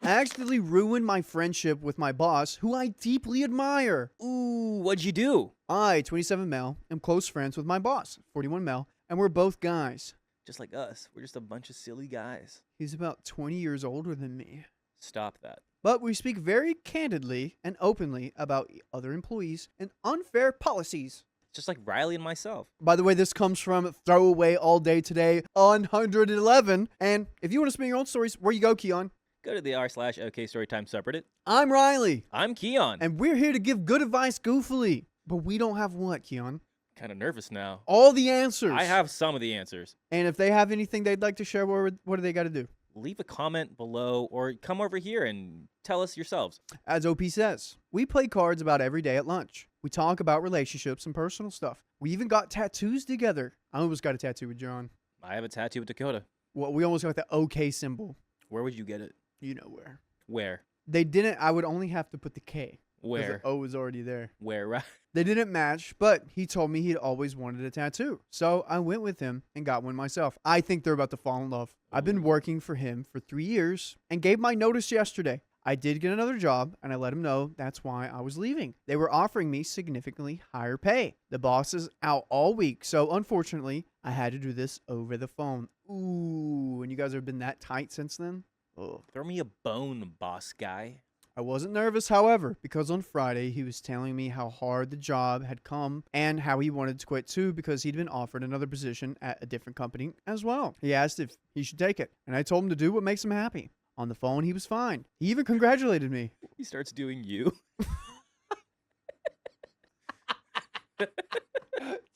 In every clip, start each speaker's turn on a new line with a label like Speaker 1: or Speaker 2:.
Speaker 1: I accidentally ruined my friendship with my boss, who I deeply admire.
Speaker 2: Ooh, what'd you do?
Speaker 1: I, 27 male, am close friends with my boss, 41 male, and we're both guys.
Speaker 2: Just like us. We're just a bunch of silly guys.
Speaker 1: He's about 20 years older than me.
Speaker 2: Stop that.
Speaker 1: But we speak very candidly and openly about other employees and unfair policies.
Speaker 2: Just like Riley and myself.
Speaker 1: By the way, this comes from Throwaway All Day Today on 111. And if you want to spin your own stories, where you go, Keon?
Speaker 2: Go to the r/OKstorytime subreddit.
Speaker 1: I'm Riley.
Speaker 2: I'm Keon.
Speaker 1: And we're here to give good advice goofily. But we don't have what, Keon?
Speaker 2: Kind of nervous now.
Speaker 1: All the answers.
Speaker 2: I have some of the answers.
Speaker 1: And if they have anything they'd like to share, what do they got to do?
Speaker 2: Leave a comment below or come over here and tell us yourselves.
Speaker 1: As OP says, we play cards about every day at lunch. We talk about relationships and personal stuff. We even got tattoos together. I almost got a tattoo with John.
Speaker 2: I have a tattoo with Dakota.
Speaker 1: Well, we almost got the OK symbol.
Speaker 2: Where would you get it?
Speaker 1: You know where.
Speaker 2: Where?
Speaker 1: They didn't. I would only have to put the K.
Speaker 2: Where?
Speaker 1: The O was already there.
Speaker 2: Where, right?
Speaker 1: They didn't match, but he told me he'd always wanted a tattoo. So I went with him and got one myself. I think they're about to fall in love. I've been working for him for 3 years and gave my notice yesterday. I did get another job, and I let him know that's why I was leaving. They were offering me significantly higher pay. The boss is out all week, so unfortunately, I had to do this over the phone. Ooh, and you guys have been that tight since then? Ugh.
Speaker 2: Throw me a bone, boss guy.
Speaker 1: I wasn't nervous, however, because on Friday he was telling me how hard the job had come and how he wanted to quit too because he'd been offered another position at a different company as well. He asked if he should take it, and I told him to do what makes him happy. On the phone, he was fine. He even congratulated me.
Speaker 2: He starts doing you.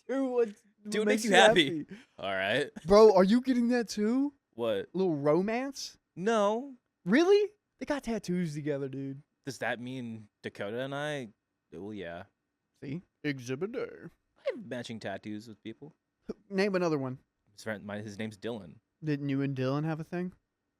Speaker 1: Do
Speaker 2: what makes you happy. All right.
Speaker 1: Bro, are you getting that too?
Speaker 2: What?
Speaker 1: A little romance?
Speaker 2: No.
Speaker 1: Really? They got tattoos together, dude.
Speaker 2: Does that mean Dakota and I? Well, yeah.
Speaker 1: See? Exhibit A.
Speaker 2: I have matching tattoos with people.
Speaker 1: Name another one.
Speaker 2: His name's Dylan.
Speaker 1: Didn't you and Dylan have a thing?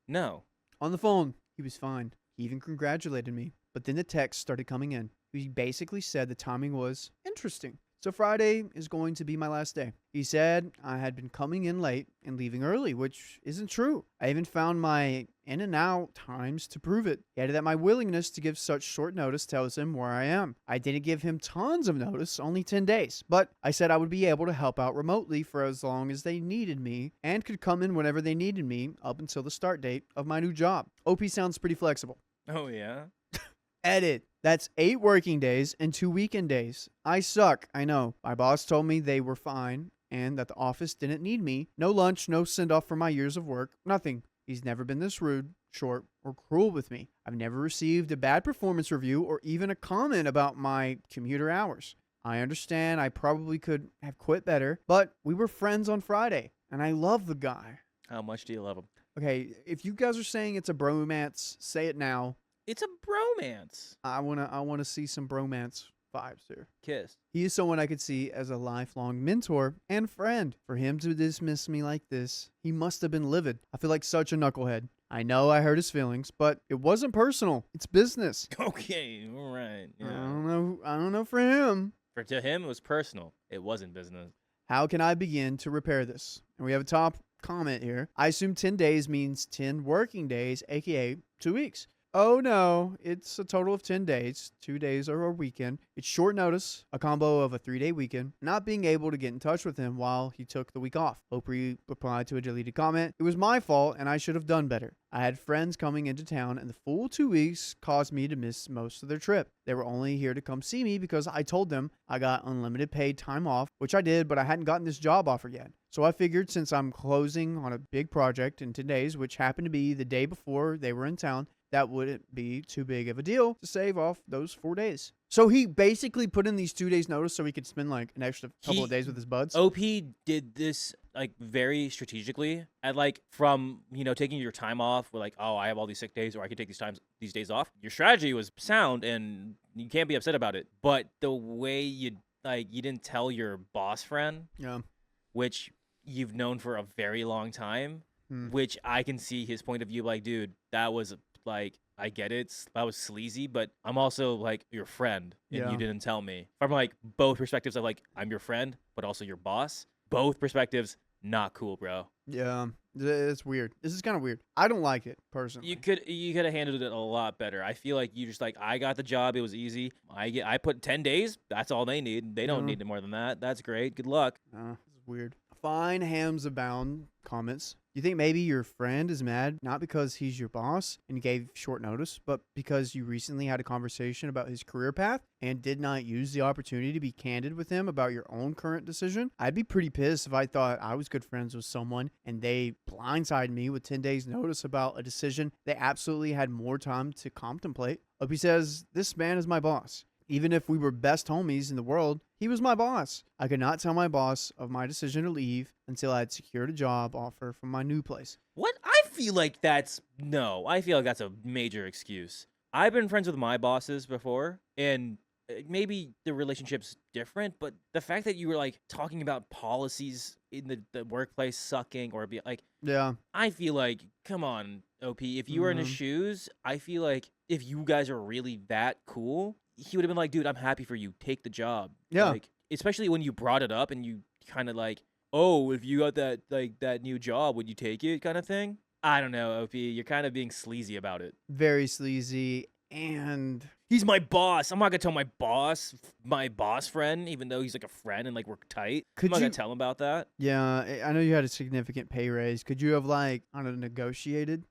Speaker 2: No.
Speaker 1: On the phone, he was fine. He even congratulated me. But then the text started coming in. He basically said the timing was interesting. So Friday is going to be my last day. He said I had been coming in late and leaving early, which isn't true. I even found my in and out times to prove it. He added that my willingness to give such short notice tells him where I am. I didn't give him tons of notice, only 10 days. But I said I would be able to help out remotely for as long as they needed me and could come in whenever they needed me up until the start date of my new job. OP sounds pretty flexible.
Speaker 2: Oh, yeah?
Speaker 1: Edit. That's 8 working days and 2 weekend days. I suck, I know. My boss told me they were fine and that the office didn't need me. No lunch, no send-off for my years of work, nothing. He's never been this rude, short, or cruel with me. I've never received a bad performance review or even a comment about my commuter hours. I understand I probably could have quit better, but we were friends on Friday, and I love the guy.
Speaker 2: How much do you love him?
Speaker 1: Okay, if you guys are saying it's a bromance, say it now.
Speaker 2: It's a bromance.
Speaker 1: I wanna see some bromance vibes here.
Speaker 2: Kiss.
Speaker 1: He is someone I could see as a lifelong mentor and friend. For him to dismiss me like this, he must have been livid. I feel like such a knucklehead. I know I hurt his feelings, but it wasn't personal. It's business.
Speaker 2: Okay, all right. Yeah.
Speaker 1: I don't know for him.
Speaker 2: To him, it was personal. It wasn't business.
Speaker 1: How can I begin to repair this? And we have a top comment here. I assume 10 days means 10 working days, aka 2 weeks. Oh no, it's a total of 10 days. 2 days are a weekend. It's short notice, a combo of a 3-day weekend, not being able to get in touch with him while he took the week off. Opry replied to a deleted comment. It was my fault and I should have done better. I had friends coming into town and the full 2 weeks caused me to miss most of their trip. They were only here to come see me because I told them I got unlimited paid time off, which I did, but I hadn't gotten this job offer yet. So I figured since I'm closing on a big project in 10 days, which happened to be the day before they were in town, that wouldn't be too big of a deal to save off those 4 days. So he basically put in these 2 days notice so he could spend like an extra couple of days with his buds.
Speaker 2: OP did this like very strategically at like from, taking your time off with like, oh, I have all these sick days or I can take these days off. Your strategy was sound and you can't be upset about it. But the way you didn't tell your boss friend, which you've known for a very long time, which I can see his point of view like, dude, that was like, I get it. That was sleazy, but I'm also like your friend and you didn't tell me. From like both perspectives of like, I'm your friend, but also your boss. Both perspectives, Not cool, bro.
Speaker 1: Yeah, it's weird. This is kind of weird. I don't like it personally.
Speaker 2: You could have handled it a lot better. I feel like you just like I got the job. It was easy. I put 10 days. That's all they need. They don't need more than that. That's great. Good luck.
Speaker 1: This is weird. Fine hams abound comments. You think maybe your friend is mad not because he's your boss and gave short notice, but because you recently had a conversation about his career path and did not use the opportunity to be candid with him about your own current decision? I'd be pretty pissed if I thought I was good friends with someone and they blindsided me with 10 days notice about a decision they absolutely had more time to contemplate. Opie says, this man is my boss. Even if we were best homies in the world, he was my boss. I could not tell my boss of my decision to leave until I had secured a job offer from my new place.
Speaker 2: What? I feel like that's a major excuse. I've been friends with my bosses before, and maybe the relationship's different, but the fact that you were like talking about policies in the workplace sucking or be like,
Speaker 1: Yeah.
Speaker 2: I feel like, come on, OP, if you were in his shoes, I feel like if you guys are really that cool, he would have been like, dude, I'm happy for you. Take the job.
Speaker 1: Yeah.
Speaker 2: Like, especially when you brought it up and you kind of like, oh, if you got that new job, would you take it kind of thing? I don't know, OP. You're kind of being sleazy about it.
Speaker 1: Very sleazy. And
Speaker 2: he's my boss. I'm not going to tell my boss friend, even though he's like a friend and like we're tight. I'm not going to tell him about that.
Speaker 1: Yeah, I know you had a significant pay raise. Could you have like, I don't know, negotiated?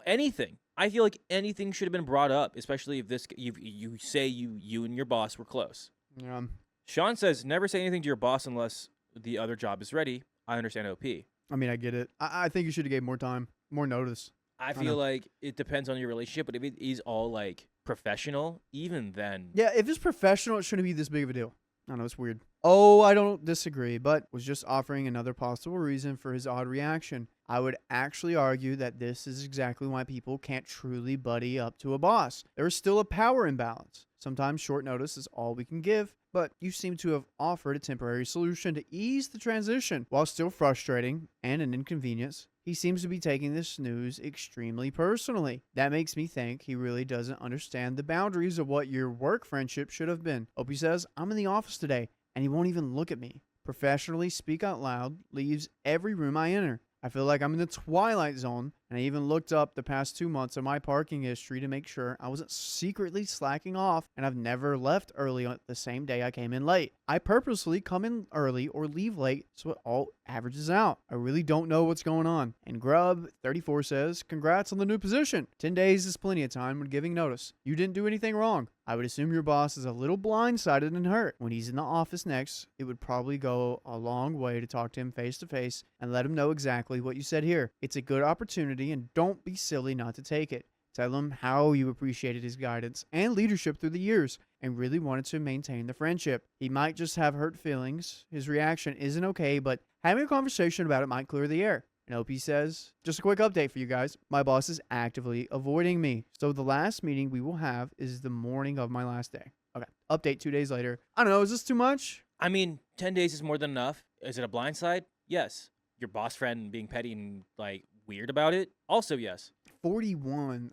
Speaker 2: Anything. I feel like anything should have been brought up, especially if you say you and your boss were close.
Speaker 1: Yeah.
Speaker 2: Sean says, never say anything to your boss unless the other job is ready. I understand OP.
Speaker 1: I mean, I get it. I think you should have gave more time, more notice.
Speaker 2: I feel like it depends on your relationship, but if it is all like professional, even then.
Speaker 1: Yeah, if it's professional, it shouldn't be this big of a deal. I know, it's weird. Oh, I don't disagree, but was just offering another possible reason for his odd reaction. I would actually argue that this is exactly why people can't truly buddy up to a boss. There is still a power imbalance. Sometimes short notice is all we can give, but you seem to have offered a temporary solution to ease the transition. While still frustrating and an inconvenience, he seems to be taking this news extremely personally. That makes me think he really doesn't understand the boundaries of what your work friendship should have been. Opie says, I'm in the office today, and he won't even look at me. Professionally speak out loud leaves every room I enter. I feel like I'm in the twilight zone, and I even looked up the past 2 months of my parking history to make sure I wasn't secretly slacking off, and I've never left early on the same day I came in late. I purposely come in early or leave late so it all averages out. I really don't know what's going on. And Grub34 says, congrats on the new position. 10 days is plenty of time when giving notice. You didn't do anything wrong. I would assume your boss is a little blindsided and hurt. When he's in the office next, it would probably go a long way to talk to him face to face and let him know exactly what you said here. It's a good opportunity, and don't be silly not to take it. Tell him how you appreciated his guidance and leadership through the years and really wanted to maintain the friendship. He might just have hurt feelings. His reaction isn't okay, but having a conversation about it might clear the air. And OP says, just a quick update for you guys. My boss is actively avoiding me. So the last meeting we will have is the morning of my last day. Okay. Update 2 days later. I don't know. Is this too much?
Speaker 2: I mean, 10 days is more than enough. Is it a blindside? Yes. Your boss friend being petty and like weird about it? Also, yes.
Speaker 1: 41.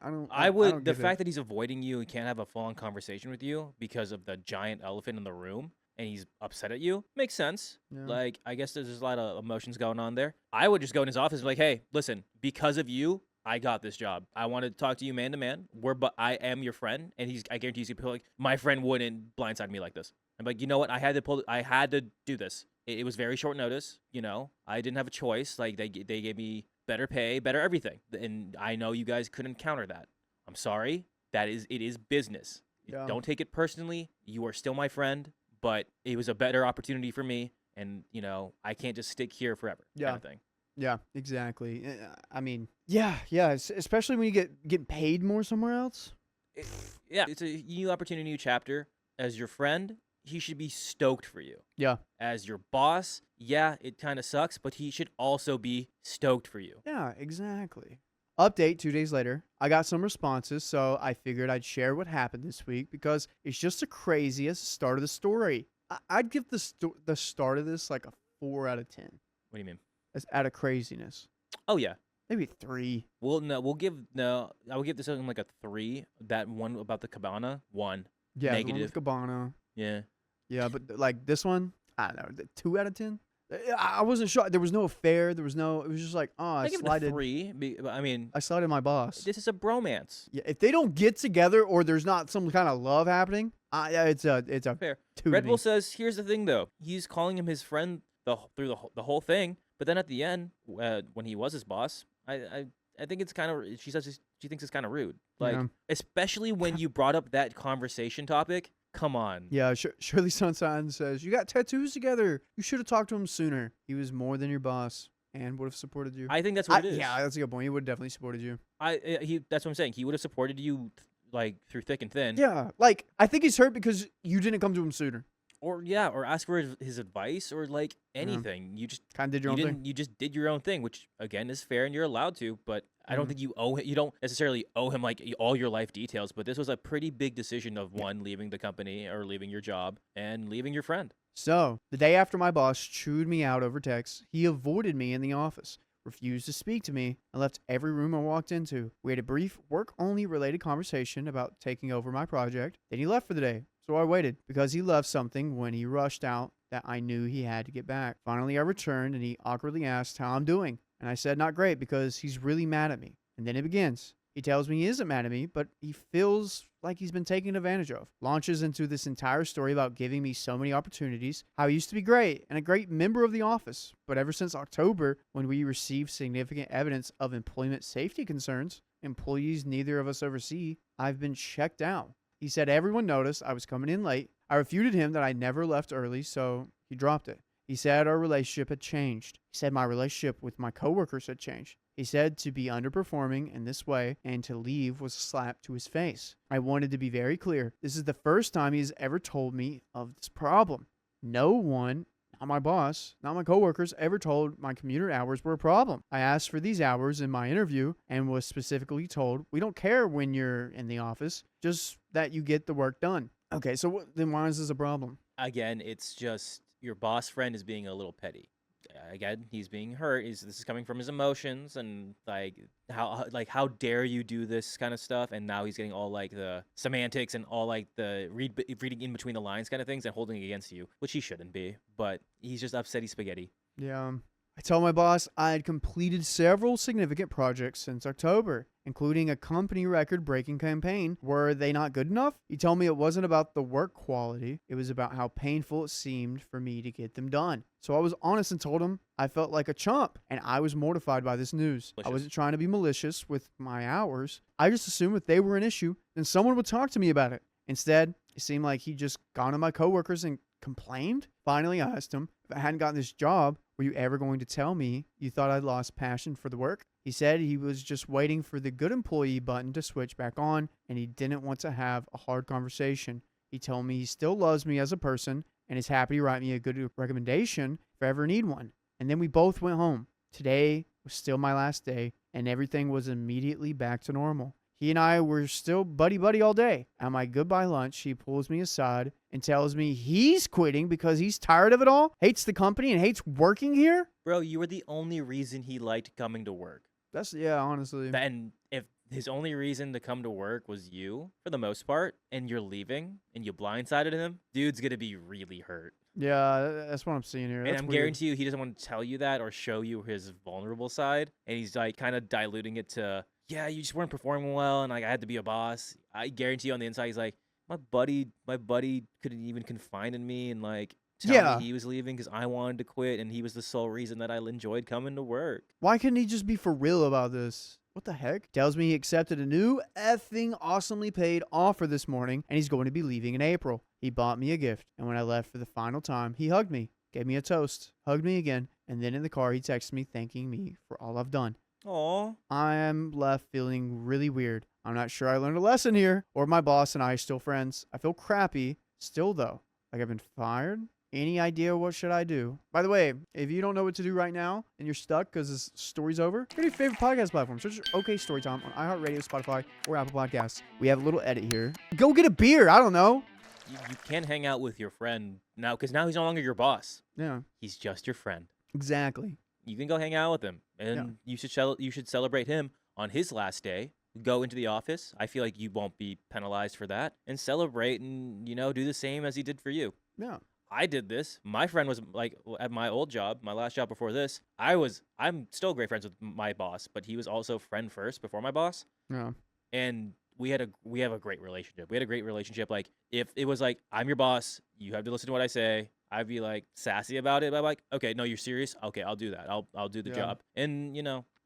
Speaker 2: The fact that he's avoiding you and can't have a full-on conversation with you because of the giant elephant in the room and he's upset at you makes sense. Yeah. Like, I guess there's a lot of emotions going on there. I would just go in his office and be like, hey, listen, because of you, I got this job. I want to talk to you man to man. But I am your friend, and I guarantee he's gonna be like, my friend wouldn't blindside me like this. I'm like, you know what? I had to do this. It was very short notice. You know, I didn't have a choice. Like they gave me better pay, better everything, and I know you guys couldn't counter that. I'm sorry. It is business. Yeah. Don't take it personally. You are still my friend, but it was a better opportunity for me, and you know, I can't just stick here forever.
Speaker 1: Yeah.
Speaker 2: Kind of thing.
Speaker 1: Yeah, exactly. I mean, yeah, especially when you get paid more somewhere else.
Speaker 2: It's a new opportunity, new chapter. As your friend, he should be stoked for you.
Speaker 1: Yeah.
Speaker 2: As your boss, yeah, it kind of sucks, but he should also be stoked for you.
Speaker 1: Yeah, exactly. Update 2 days later. I got some responses, so I figured I'd share what happened this week because it's just the craziest start of the story. I'd give the start of this like a 4 out of 10.
Speaker 2: What do you mean?
Speaker 1: As out of craziness.
Speaker 2: Oh yeah.
Speaker 1: Maybe 3.
Speaker 2: I will give this something like a 3. That one about the cabana, 1.
Speaker 1: Yeah,
Speaker 2: negative.
Speaker 1: The one with cabana.
Speaker 2: Yeah.
Speaker 1: Yeah, but like this one, I don't know, 2 out of 10. I wasn't sure. There was no affair. There was no. It was just like, oh,
Speaker 2: I give it a 3. I mean,
Speaker 1: I slided my boss.
Speaker 2: this is a bromance.
Speaker 1: Yeah, if they don't get together or there's not some kind of love happening, yeah, it's a
Speaker 2: Fair.
Speaker 1: 2 to
Speaker 2: Red
Speaker 1: me.
Speaker 2: Bull says, here's the thing though. He's calling him his friend through the whole thing, but then at the end, when he was his boss, I think it's kind of. She says she thinks it's kind of rude. Like,
Speaker 1: Yeah.
Speaker 2: especially when you brought up that conversation topic. Come on.
Speaker 1: Yeah, Shirley Sunshine says, you got tattoos together. You should have talked to him sooner. He was more than your boss and would have supported you.
Speaker 2: I think that's what it is.
Speaker 1: Yeah, that's a good point. He would have definitely supported you.
Speaker 2: That's what I'm saying. He would have supported you like through thick and thin.
Speaker 1: Yeah, like, I think he's hurt because you didn't come to him sooner.
Speaker 2: Or ask for his advice or like anything. You just
Speaker 1: Kind of did your own thing.
Speaker 2: You just did your own thing, which again is fair and you're allowed to. But I don't think you don't necessarily owe him like all your life details. But this was a pretty big decision of one, leaving the company or leaving your job and leaving your friend.
Speaker 1: So, the day after my boss chewed me out over text, he avoided me in the office, refused to speak to me, and left every room I walked into. We had a brief work-only related conversation about taking over my project. Then he left for the day. So I waited because he left something when he rushed out that I knew he had to get back. Finally, I returned and he awkwardly asked how I'm doing. And I said not great because he's really mad at me. And then it begins. He tells me he isn't mad at me, but he feels like he's been taken advantage of. Launches into this entire story about giving me so many opportunities, how he used to be great and a great member of the office. But ever since October, when we received significant evidence of employment safety concerns, employees neither of us oversee, I've been checked out. He said everyone noticed I was coming in late. I refuted him that I never left early, so he dropped it. He said our relationship had changed. He said my relationship with my coworkers had changed. He said to be underperforming in this way and to leave was a slap to his face. I wanted to be very clear. This is the first time he's ever told me of this problem. No one, not my boss, not my coworkers, ever told my commuter hours were a problem. I asked for these hours in my interview and was specifically told, we don't care when you're in the office, just that you get the work done. Okay, so then why is this a problem?
Speaker 2: Again, it's just your boss friend is being a little petty. Again, he's being hurt. This is coming from his emotions and how dare you do this kind of stuff? And now he's getting all like the semantics and all like the reading in between the lines kind of things and holding it against you, which he shouldn't be. But he's just upsetty spaghetti.
Speaker 1: Yeah. I told my boss I had completed several significant projects since October, including a company record-breaking campaign. Were they not good enough? He told me it wasn't about the work quality. It was about how painful it seemed for me to get them done. So I was honest and told him I felt like a chump, and I was mortified by this news. I wasn't trying to be malicious with my hours. I just assumed if they were an issue, then someone would talk to me about it. Instead, it seemed like he'd just gone to my coworkers and complained. Finally, I asked him, if I hadn't gotten this job, were you ever going to tell me you thought I'd lost passion for the work? He said he was just waiting for the good employee button to switch back on, and he didn't want to have a hard conversation. He told me he still loves me as a person and is happy to write me a good recommendation if I ever need one. And then we both went home. Today was still my last day, and everything was immediately back to normal. He and I were still buddy-buddy all day. At my goodbye lunch, he pulls me aside and tells me he's quitting because he's tired of it all, hates the company, and hates working here.
Speaker 2: Bro, you were the only reason he liked coming to work.
Speaker 1: Yeah, honestly.
Speaker 2: And if his only reason to come to work was you, for the most part, and you're leaving, and you blindsided him, dude's gonna be really hurt.
Speaker 1: Yeah, that's what I'm seeing here.
Speaker 2: And I'm guarantee you he doesn't want to tell you that or show you his vulnerable side. And he's like kind of diluting it to, yeah, you just weren't performing well and like I had to be a boss. I guarantee you on the inside he's like, my buddy couldn't even confide in me and like tell me he was leaving because I wanted to quit and he was the sole reason that I enjoyed coming to work.
Speaker 1: Why couldn't he just be for real about this? What the heck? Tells me he accepted a new effing awesomely paid offer this morning and he's going to be leaving in April. He bought me a gift, and when I left for the final time, he hugged me, gave me a toast, hugged me again, and then in the car he texted me thanking me for all I've done.
Speaker 2: Aww.
Speaker 1: I am left feeling really weird. I'm not sure I learned a lesson here, or my boss and I are still friends. I feel crappy, still though. Like I've been fired? Any idea what should I do? By the way, if you don't know what to do right now and you're stuck because this story's over, go to your favorite podcast platform. Search Storytime on iHeartRadio, Spotify, or Apple Podcasts. We have a little edit here. Go get a beer. I don't know.
Speaker 2: You can't hang out with your friend now because now he's no longer your boss.
Speaker 1: Yeah.
Speaker 2: He's just your friend.
Speaker 1: Exactly.
Speaker 2: You can go hang out with him, and you should celebrate him on his last day. Go into the office. I feel like you won't be penalized for that, and celebrate and do the same as he did for you.
Speaker 1: Yeah.
Speaker 2: I did this. My friend was like at my old job, my last job before this. I'm still great friends with my boss, but he was also friend first before my boss.
Speaker 1: Yeah.
Speaker 2: And we have a great relationship. We had a great relationship. Like if it was like I'm your boss, you have to listen to what I say. I'd be like sassy about it, but I'm like, okay, no, you're serious. Okay, I'll do that. I'll do the
Speaker 1: Yeah.
Speaker 2: job. And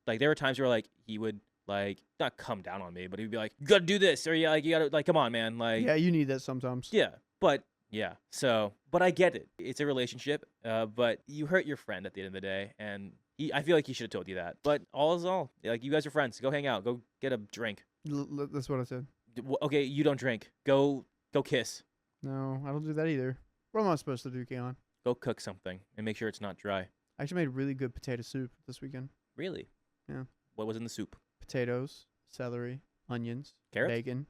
Speaker 2: like there were times where like he would like not come down on me, but he'd be like, you gotta do this, or you gotta like, come on, man, like
Speaker 1: Yeah, you need that sometimes.
Speaker 2: yeah. But yeah, so but I get it. It's a relationship, but you hurt your friend at the end of the day, and I feel like he should have told you that. But all is all. Like you guys are friends. Go hang out. Go get a drink.
Speaker 1: That's what I said.
Speaker 2: Okay, you don't drink. Go kiss.
Speaker 1: No, I don't do that either. What am I supposed to do, Keon?
Speaker 2: Go cook something and make sure it's not dry.
Speaker 1: I actually made really good potato soup this weekend.
Speaker 2: Really?
Speaker 1: Yeah.
Speaker 2: What was in the soup?
Speaker 1: Potatoes, celery, onions,
Speaker 2: Carrots?
Speaker 1: bacon,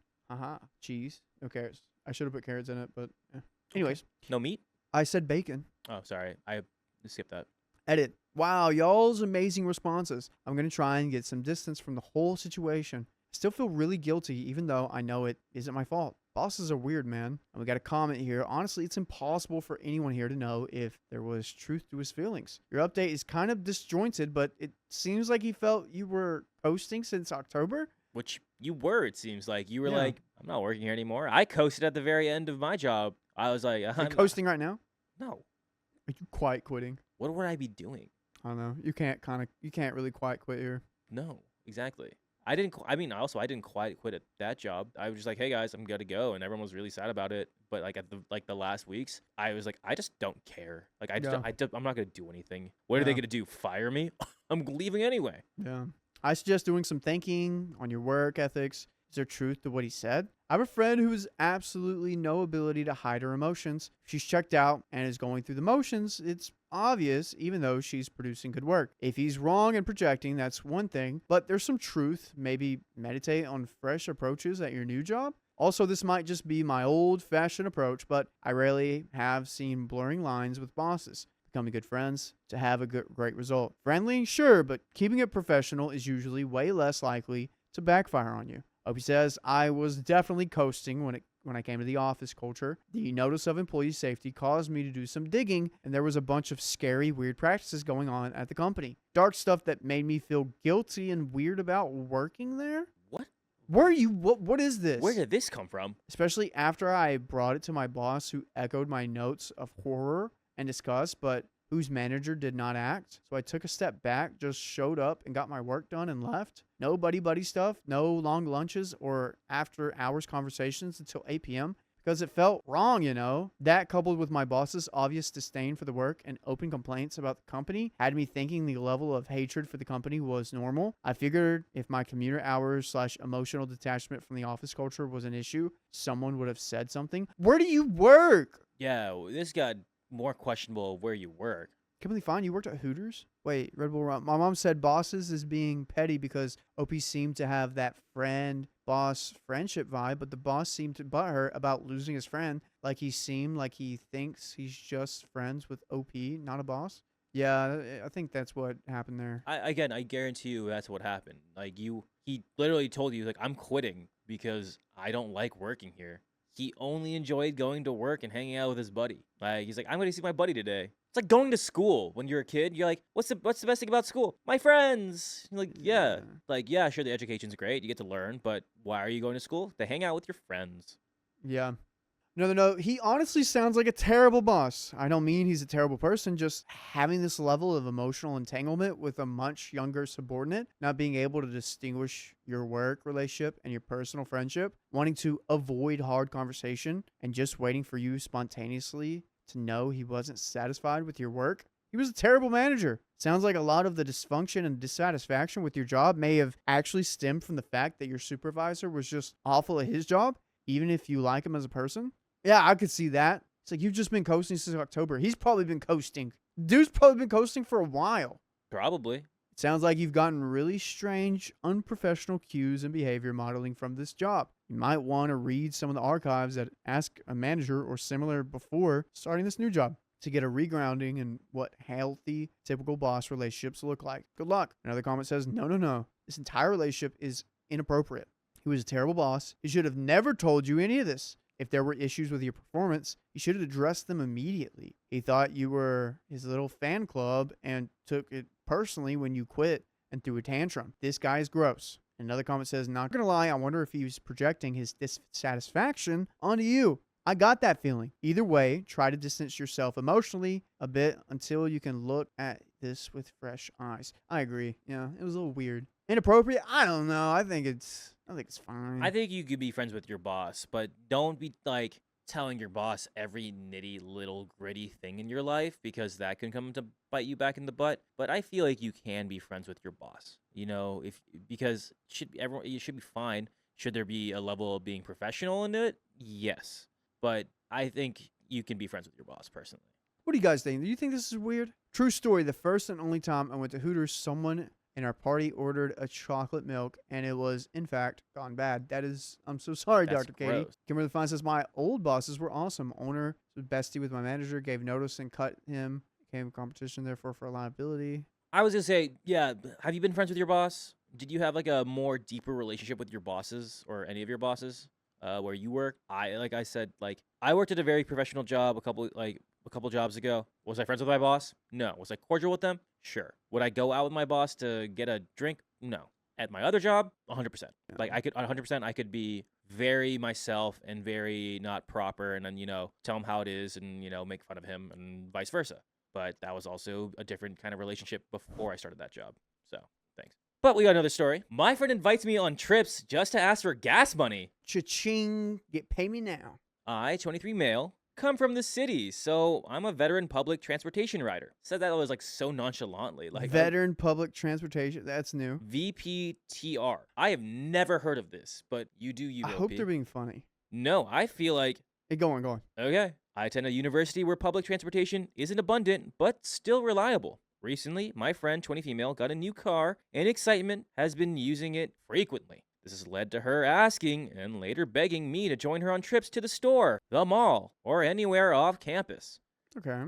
Speaker 1: cheese. No carrots. I should have put carrots in it, but yeah. Anyways,
Speaker 2: No meat?
Speaker 1: I said bacon.
Speaker 2: Oh, sorry. I skipped that.
Speaker 1: Edit. Wow, y'all's amazing responses. I'm going to try and get some distance from the whole situation. I still feel really guilty, even though I know it isn't my fault. Bosses are weird, man. And we got a comment here. Honestly, it's impossible for anyone here to know if there was truth to his feelings. Your update is kind of disjointed, but it seems like he felt you were posting since October.
Speaker 2: Which you were, it seems like. You were
Speaker 1: Yeah.
Speaker 2: like, I'm not working here anymore. I coasted at the very end of my job. I was like,
Speaker 1: Are you coasting right now?
Speaker 2: No.
Speaker 1: Are you quiet quitting?
Speaker 2: What would I be doing?
Speaker 1: I don't know. You can't really quiet quit here.
Speaker 2: No, exactly. I didn't quiet quit at that job. I was just like, hey guys, I'm gonna go, and everyone was really sad about it. But like at the last weeks, I was like, I just don't care. Like I'm not gonna do anything. What are they
Speaker 1: Yeah.
Speaker 2: gonna do? Fire me? I'm leaving anyway.
Speaker 1: Yeah. I suggest doing some thinking on your work ethics. Is there truth to what he said? I have a friend who has absolutely no ability to hide her emotions. If she's checked out and is going through the motions, it's obvious, even though she's producing good work. If he's wrong and projecting, that's one thing, but there's some truth. Maybe meditate on fresh approaches at your new job. Also, this might just be my old-fashioned approach, but I rarely have seen blurring lines with bosses. Becoming good friends to have a great result. Friendly, sure, but keeping it professional is usually way less likely to backfire on you. Opie says, I was definitely coasting when I came to the office culture. The notice of employee safety caused me to do some digging, and there was a bunch of scary, weird practices going on at the company. Dark stuff that made me feel guilty and weird about working there.
Speaker 2: What?
Speaker 1: What is this?
Speaker 2: Where did this come from?
Speaker 1: Especially after I brought it to my boss, who echoed my notes of horror and disgust, but whose manager did not act. So I took a step back, just showed up and got my work done and left. No buddy stuff, no long lunches or after hours conversations until 8 p.m. because it felt wrong, That coupled with my boss's obvious disdain for the work and open complaints about the company had me thinking the level of hatred for the company was normal. I figured if my commuter hours / emotional detachment from the office culture was an issue, someone would have said something. Where do you work?
Speaker 2: Yeah, this got more questionable where you work.
Speaker 1: Completely fine. You worked at Hooters? Wait, Red Bull Run. My mom said bosses is being petty because OP seemed to have that friend-boss friendship vibe, but the boss seemed to butt her about losing his friend. Like he seemed like he thinks he's just friends with OP, not a boss. Yeah, I think that's what happened there.
Speaker 2: I guarantee you that's what happened. Like he literally told you, like, I'm quitting because I don't like working here. He only enjoyed going to work and hanging out with his buddy. Like, he's like, I'm going to see my buddy today. It's like going to school when you're a kid. You're like, what's the best thing about school? My friends. You're like, yeah. Like, yeah, sure, the education's great. You get to learn. But why are you going to school? To hang out with your friends.
Speaker 1: Yeah. No. He honestly sounds like a terrible boss. I don't mean he's a terrible person, just having this level of emotional entanglement with a much younger subordinate, not being able to distinguish your work relationship and your personal friendship, wanting to avoid hard conversation, and just waiting for you spontaneously to know he wasn't satisfied with your work. He was a terrible manager. Sounds like a lot of the dysfunction and dissatisfaction with your job may have actually stemmed from the fact that your supervisor was just awful at his job, even if you like him as a person. Yeah, I could see that. It's like, you've just been coasting since October. He's probably been coasting. Dude's probably been coasting for a while.
Speaker 2: Probably.
Speaker 1: It sounds like you've gotten really strange, unprofessional cues and behavior modeling from this job. You might want to read some of the archives that Ask a Manager or similar before starting this new job to get a regrounding in what healthy, typical boss relationships look like. Good luck. Another comment says, no. This entire relationship is inappropriate. He was a terrible boss. He should have never told you any of this. If there were issues with your performance, he should have addressed them immediately. He thought you were his little fan club and took it personally when you quit and threw a tantrum. This guy is gross. Another comment says, not gonna lie, I wonder if he was projecting his dissatisfaction onto you. I got that feeling. Either way, try to distance yourself emotionally a bit until you can look at this with fresh eyes. I agree. Yeah, it was a little weird. Inappropriate? I don't know. I think it's fine.
Speaker 2: I think you could be friends with your boss, but don't be like telling your boss every nitty little gritty thing in your life, because that can come to bite you back in the butt. But I feel like you can be friends with your boss, because you should be fine. Should there be a level of being professional in it? Yes. But I think you can be friends with your boss personally.
Speaker 1: What do you guys think? Do you think this is weird? True story. The first and only time I went to Hooters, someone in our party ordered a chocolate milk, and it was, in fact, gone bad. I'm so sorry,
Speaker 2: That's
Speaker 1: Dr. Katie.
Speaker 2: gross.
Speaker 1: Kimberly Fine says, my old bosses were awesome. Owner was bestie with my manager, gave notice and cut him. Became competition, therefore, for liability.
Speaker 2: I was going to say, yeah, have you been friends with your boss? Did you have like a more deeper relationship with your bosses or any of your bosses where you work? I worked at a very professional job a couple jobs ago. Was I friends with my boss? No. Was I cordial with them? Sure. Would I go out with my boss to get a drink? No. At my other job, 100%.
Speaker 1: Yeah.
Speaker 2: Like 100%, I could be very myself and very not proper, and then tell him how it is, and make fun of him, and vice versa. But that was also a different kind of relationship before I started that job. So thanks. But we got another story. My friend invites me on trips just to ask for gas money.
Speaker 1: Cha-ching. Pay me now.
Speaker 2: I, 23 male, come from the city, so I'm a veteran public transportation rider. Said that was like so nonchalantly. Like
Speaker 1: Veteran public transportation. That's new.
Speaker 2: VPTR. I have never heard of this, but you do,
Speaker 1: I hope they're being funny.
Speaker 2: No, I feel like...
Speaker 1: Hey, go on.
Speaker 2: Okay. I attend a university where public transportation isn't abundant, but still reliable. Recently, my friend, 20 female, got a new car, and excitement has been using it frequently. This has led to her asking and later begging me to join her on trips to the store, the mall, or anywhere off campus.
Speaker 1: Okay.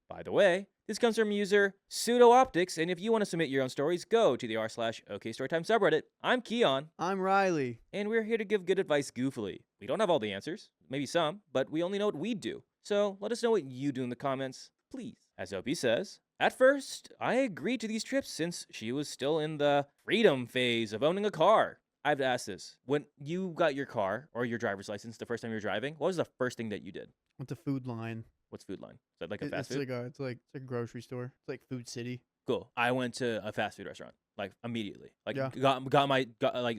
Speaker 2: By the way, this comes from user pseudo-optics, and if you want to submit your own stories, go to the r/OKstorytime subreddit. I'm Keon.
Speaker 1: I'm Riley.
Speaker 2: And we're here to give good advice goofily. We don't have all the answers, maybe some, but we only know what we do. So let us know what you do in the comments, please. As Opie says, at first, I agreed to these trips since she was still in the freedom phase of owning a car. I have to ask this. When you got your car or your driver's license the first time you were driving, what was the first thing that you did?
Speaker 1: Went to Food Line.
Speaker 2: What's Food Line? Is that like a fast food?
Speaker 1: It's like a grocery store. It's like Food City.
Speaker 2: Cool. I went to a fast food restaurant like immediately. Like
Speaker 1: Yeah.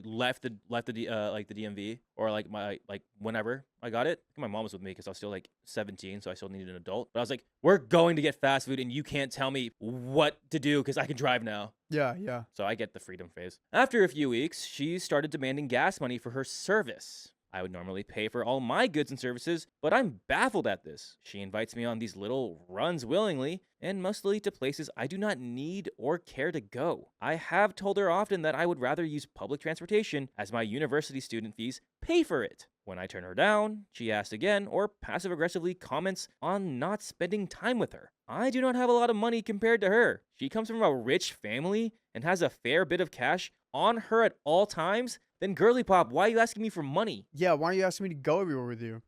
Speaker 2: left the DMV or whenever I got it. I think my mom was with me because I was still like 17, so I still needed an adult. But I was like, we're going to get fast food and you can't tell me what to do because I can drive now.
Speaker 1: Yeah.
Speaker 2: So I get the freedom phase. After a few weeks, she started demanding gas money for her service. I would normally pay for all my goods and services, but I'm baffled at this. She invites me on these little runs willingly, and mostly to places I do not need or care to go. I have told her often that I would rather use public transportation as my university student fees pay for it. When I turn her down, she asks again or passive-aggressively comments on not spending time with her. I do not have a lot of money compared to her. She comes from a rich family and has a fair bit of cash on her at all times. Then Girly Pop, why are you asking me for money?
Speaker 1: Yeah, why are you asking me to go everywhere with you?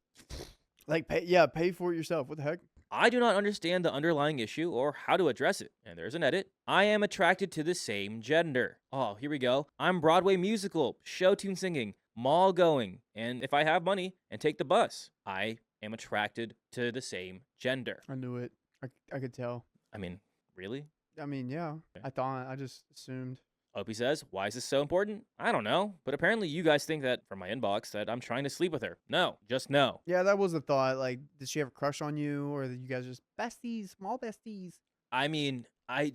Speaker 1: Like, pay for it yourself. What the heck?
Speaker 2: I do not understand the underlying issue or how to address it. And there's an edit. I am attracted to the same gender. Oh, here we go. I'm Broadway musical, show tune singing, mall going, and if I have money and take the bus, I am attracted to the same gender.
Speaker 1: I knew it. I could tell.
Speaker 2: I mean, really?
Speaker 1: I mean, yeah.
Speaker 2: Okay.
Speaker 1: I just assumed.
Speaker 2: Opie says, why is this so important? I don't know, but apparently you guys think that, from my inbox, that I'm trying to sleep with her. No, just no.
Speaker 1: Yeah, that was the thought. Like, did she have a crush on you, or that you guys just besties, small besties?
Speaker 2: I mean, I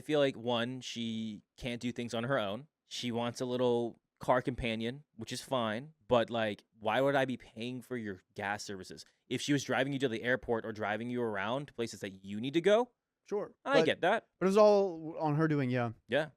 Speaker 2: feel like, one, she can't do things on her own. She wants a little car companion, which is fine, but like, why would I be paying for your gas services? If she was driving you to the airport or driving you around to places that you need to go,
Speaker 1: Sure.
Speaker 2: I get that.
Speaker 1: But it was all on her doing, yeah.
Speaker 2: Yeah.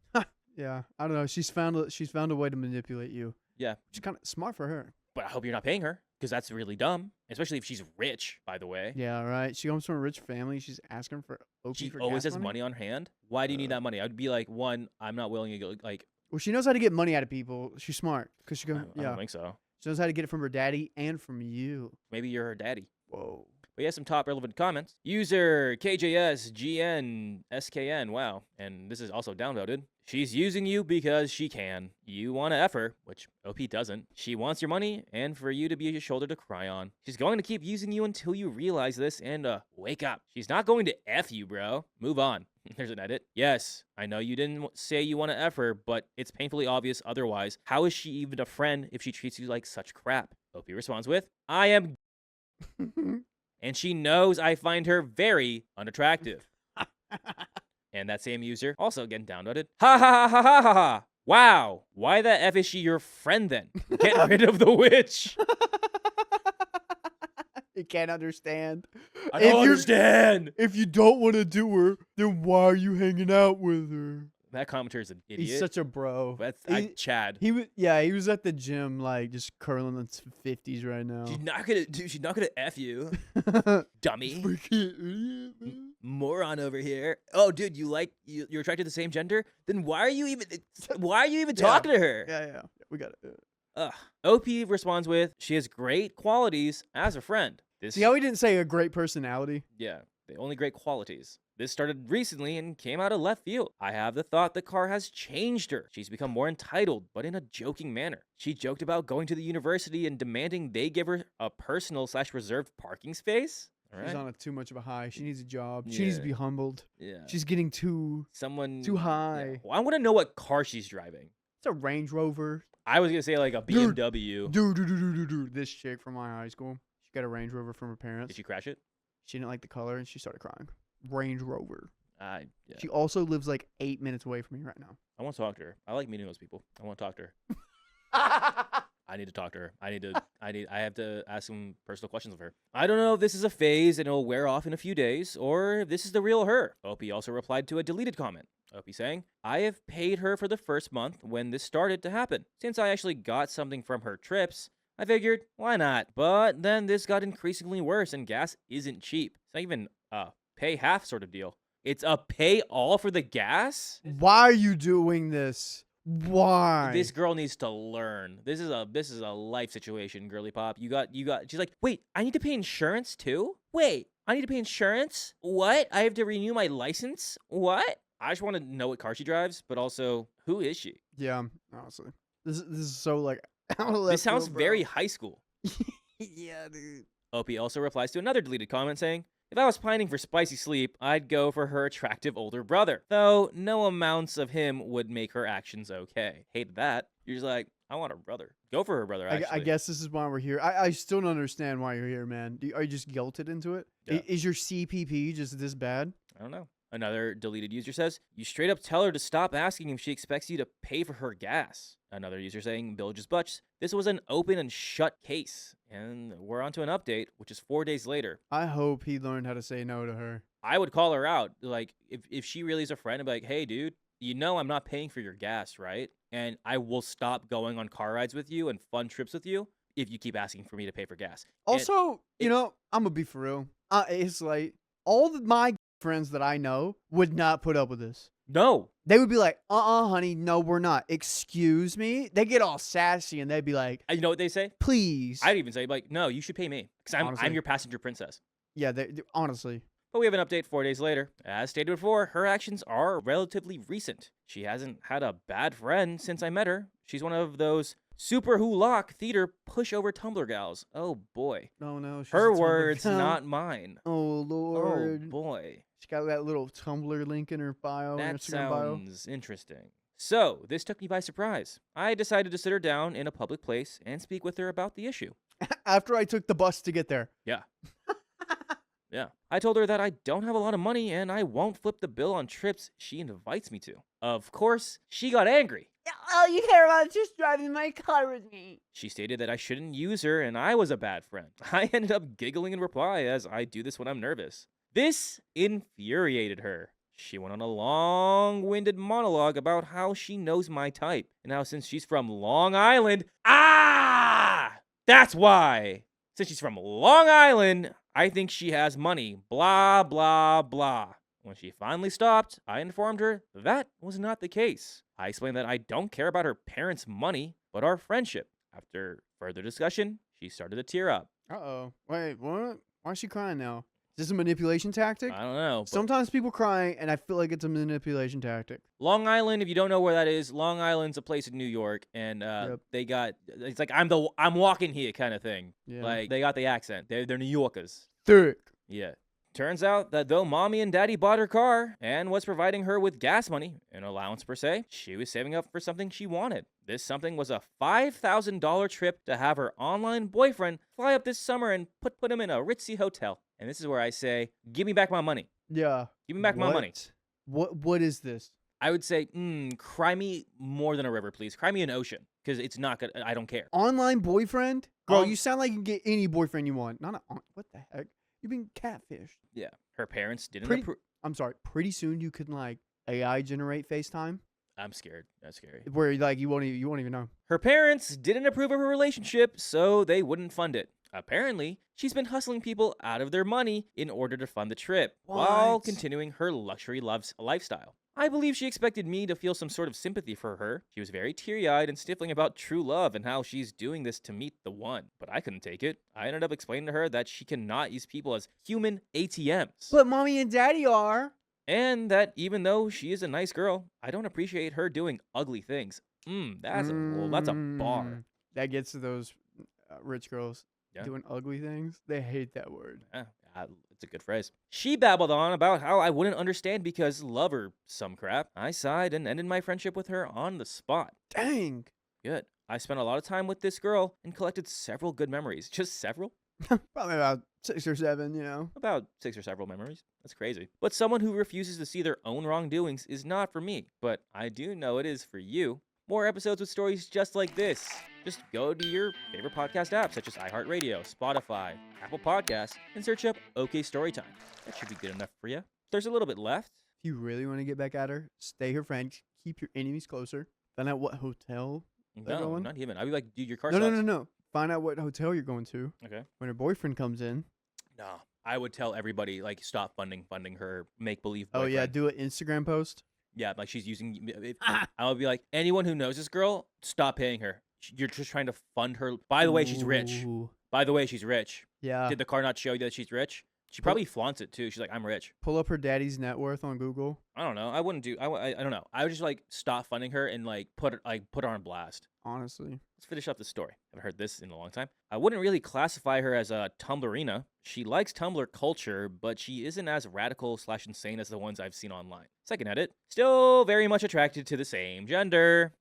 Speaker 1: Yeah. I don't know. She's found a way to manipulate you.
Speaker 2: Yeah.
Speaker 1: Which is kind of smart for her.
Speaker 2: But I hope you're not paying her, because that's really dumb, especially if she's rich, by the way.
Speaker 1: Yeah, right. She comes from a rich family. She's asking for OP
Speaker 2: She
Speaker 1: for
Speaker 2: always
Speaker 1: gas
Speaker 2: has money on hand. Why do you need that money? I'd be like, one, I'm not willing to go, like...
Speaker 1: Well, she knows how to get money out of people. She's smart. Because she goes,
Speaker 2: I don't think so.
Speaker 1: She knows how to get it from her daddy and from you.
Speaker 2: Maybe you're her daddy.
Speaker 1: Whoa.
Speaker 2: We have some top relevant comments. User KJSGNSKN. Wow. And this is also downvoted. She's using you because she can. You want to F her, which OP doesn't. She wants your money and for you to be a shoulder to cry on. She's going to keep using you until you realize this and wake up. She's not going to F you, bro. Move on. There's an edit. Yes, I know you didn't say you want to F her, but it's painfully obvious otherwise. How is she even a friend if she treats you like such crap? OP responds with, I am... And she knows I find her very unattractive. And that same user, also again downvoted. Ha ha ha ha ha ha ha. Wow. Why the F is she your friend then? Get rid of the witch.
Speaker 1: You can't understand.
Speaker 2: I don't understand.
Speaker 1: If you don't want to do her, then why are you hanging out with her?
Speaker 2: That commenter is an idiot.
Speaker 1: He's such a bro.
Speaker 2: That's Chad.
Speaker 1: He was at the gym like just curling the 50s right now.
Speaker 2: She's not gonna F you. Dummy. Moron over here. Oh, dude, you're attracted to the same gender? Then why are you even talking to her?
Speaker 1: Yeah. We got it.
Speaker 2: OP responds with, she has great qualities as a friend.
Speaker 1: See how he didn't say a great personality?
Speaker 2: Yeah, the only great qualities. This started recently and came out of left field. I have the thought the car has changed her. She's become more entitled, but in a joking manner. She joked about going to the university and demanding they give her a personal/reserved parking space. All right.
Speaker 1: She's on too much of a high. She needs a job. She needs to be humbled.
Speaker 2: Yeah.
Speaker 1: She's getting too high.
Speaker 2: Yeah. Well, I want to know what car she's driving.
Speaker 1: It's a Range Rover.
Speaker 2: I was going to say like a BMW.
Speaker 1: Dude. This chick from my high school, she got a Range Rover from her parents.
Speaker 2: Did she crash it?
Speaker 1: She didn't like the color and she started crying. Range Rover.
Speaker 2: Yeah.
Speaker 1: She also lives like 8 minutes away from me right now.
Speaker 2: I want to talk to her. I like meeting those people. I want to talk to her. I need to talk to her. I have to ask some personal questions of her. I don't know if this is a phase and it'll wear off in a few days, or if this is the real her. OP also replied to a deleted comment. OP saying, I have paid her for the first month when this started to happen. Since I actually got something from her trips, I figured, why not? But then this got increasingly worse and gas isn't cheap. It's not even a pay half sort of deal. It's a pay all for the gas?
Speaker 1: Why are you doing this? Why?
Speaker 2: This girl needs to learn. This is a life situation, girly pop. You got she's like, wait, I need to pay insurance too? Wait, I need to pay insurance? What? I have to renew my license? What? I just want to know what car she drives, but also, who is she?
Speaker 1: Yeah, honestly. This is so like
Speaker 2: this sounds very high school.
Speaker 1: Yeah, dude.
Speaker 2: OP also replies to another deleted comment saying, if I was pining for spicy sleep, I'd go for her attractive older brother. Though no amounts of him would make her actions okay. Hated that. You're just like, I want her brother. Go for her brother, actually.
Speaker 1: I guess this is why we're here. I still don't understand why you're here, man. Are you just guilted into it?
Speaker 2: Yeah.
Speaker 1: Is your CPP just this bad?
Speaker 2: I don't know. Another deleted user says, you straight up tell her to stop asking if she expects you to pay for her gas. Another user saying, Bill just butch. This was an open and shut case. And we're on to an update, which is 4 days later.
Speaker 1: I hope he learned how to say no to her.
Speaker 2: I would call her out. Like, if she really is a friend, I'd be like, hey, dude, you know I'm not paying for your gas, right? And I will stop going on car rides with you and fun trips with you if you keep asking for me to pay for gas.
Speaker 1: Also, I'm going to be for real. It's like, my friends that I know would not put up with this.
Speaker 2: No.
Speaker 1: They would be like, honey, no, we're not. Excuse me? They get all sassy and they'd be like,
Speaker 2: you know what they say?
Speaker 1: Please.
Speaker 2: I'd even say, like, no, you should pay me because I'm your passenger princess.
Speaker 1: Yeah, honestly.
Speaker 2: But we have an update 4 days later. As stated before, her actions are relatively recent. She hasn't had a bad friend since I met her. She's one of those super lock theater pushover Tumblr gals. Oh, boy.
Speaker 1: Oh, no.
Speaker 2: Her words, not mine.
Speaker 1: Oh, Lord.
Speaker 2: Oh, boy.
Speaker 1: She got that little Tumblr link in her bio.
Speaker 2: That
Speaker 1: Instagram bio.
Speaker 2: sounds interesting. So, this took me by surprise. I decided to sit her down in a public place and speak with her about the issue.
Speaker 1: After I took the bus to get there.
Speaker 2: Yeah. Yeah. I told her that I don't have a lot of money and I won't flip the bill on trips she invites me to. Of course, she got angry.
Speaker 3: All you care about is just driving my car with me.
Speaker 2: She stated that I shouldn't use her and I was a bad friend. I ended up giggling in reply as I do this when I'm nervous. This infuriated her. She went on a long-winded monologue about how she knows my type and how since she's from Long Island, that's why. Since she's from Long Island, I think she has money, blah, blah, blah. When she finally stopped, I informed her that was not the case. I explained that I don't care about her parents' money, but our friendship. After Further discussion, she started to tear up.
Speaker 1: Uh-oh. Wait, what? Why is she crying now? Is this a manipulation tactic?
Speaker 2: I don't know. But
Speaker 1: Sometimes people cry, and I feel like it's a manipulation tactic.
Speaker 2: Long Island, if you don't know where that is, Long Island's a place in New York, and
Speaker 1: Yep.
Speaker 2: they got, it's like I'm walking here kind of thing.
Speaker 1: Yeah.
Speaker 2: Like they got the accent. They're New Yorkers.
Speaker 1: Thick.
Speaker 2: Yeah. Turns out that though mommy and daddy bought her car and was providing her with gas money, an allowance per se, she was saving up for something she wanted. This something was a $5,000 trip to have her online boyfriend fly up this summer and put him in a ritzy hotel. And this is where I say, give me back my money.
Speaker 1: Yeah.
Speaker 2: Give me back my money.
Speaker 1: What is this?
Speaker 2: I would say, cry me more than a river, please. Cry me an ocean, because it's not good. I don't care.
Speaker 1: Online boyfriend? Bro, you sound like you can get any boyfriend you want. What the heck? You've been catfished.
Speaker 2: Yeah. Her parents didn't
Speaker 1: Pretty-
Speaker 2: approve.
Speaker 1: I'm sorry. Pretty soon you can like AI generate FaceTime
Speaker 2: I'm scared. That's scary.
Speaker 1: where like you won't even know.
Speaker 2: Her parents didn't approve of her relationship, so they wouldn't fund it. Apparently, she's been hustling people out of their money in order to fund the trip, while
Speaker 1: What?
Speaker 2: continuing her luxury lifestyle. I believe she expected me to feel some sort of sympathy for her. She was very teary-eyed and sniffling about true love and how she's doing this to meet the one. But I couldn't take it. I ended up explaining to her that she cannot use people as human ATMs.
Speaker 1: But mommy and daddy are.
Speaker 2: And that even though she is a nice girl, I don't appreciate her doing ugly things. That's a bar.
Speaker 1: That gets to those rich girls
Speaker 2: Yeah.
Speaker 1: doing ugly things. They hate that word.
Speaker 2: It's a good phrase. She babbled on about how I wouldn't understand because love or some crap. I sighed and ended my friendship with her on the spot.
Speaker 1: Dang.
Speaker 2: Good. I spent a lot of time with this girl and collected several good memories. Just several?
Speaker 1: Probably about 6 or 7, you know.
Speaker 2: About 6 or several memories. That's crazy. But someone who refuses to see their own wrongdoings is not for me. But I do know it is for you. More episodes with stories just like this. Just go to your favorite podcast apps such as iHeartRadio, Spotify, Apple Podcasts, and search up OK Storytime. That should be good enough for you. There's a little bit left.
Speaker 1: If you really want to get back at her, stay her friend. Keep your enemies closer. Find out what hotel they're
Speaker 2: No,
Speaker 1: going.
Speaker 2: not even. I'd be like, dude, your car
Speaker 1: No,
Speaker 2: sucks.
Speaker 1: no. Find out what hotel you're going to.
Speaker 2: Okay.
Speaker 1: When her boyfriend comes in.
Speaker 2: No. I would tell everybody, like, stop funding her make-believe
Speaker 1: Oh,
Speaker 2: boyfriend.
Speaker 1: yeah. Do an Instagram post.
Speaker 2: Yeah, like she's using. I would be like, anyone who knows this girl, stop paying her. You're just trying to fund her. By the way, she's rich.
Speaker 1: Ooh.
Speaker 2: By the way, she's rich.
Speaker 1: Yeah.
Speaker 2: Did the car not show you that she's rich? She probably flaunts it too. She's like, I'm rich.
Speaker 1: Pull up her daddy's net worth on Google.
Speaker 2: I don't know. I wouldn't do. I don't know. I would just like stop funding her and like put her on blast.
Speaker 1: Honestly.
Speaker 2: Let's finish up the story. Haven't heard this in a long time. I wouldn't really classify her as a Tumblrina. She likes Tumblr culture, but she isn't as radical/insane as the ones I've seen online. Second edit. Still very much attracted to the same gender.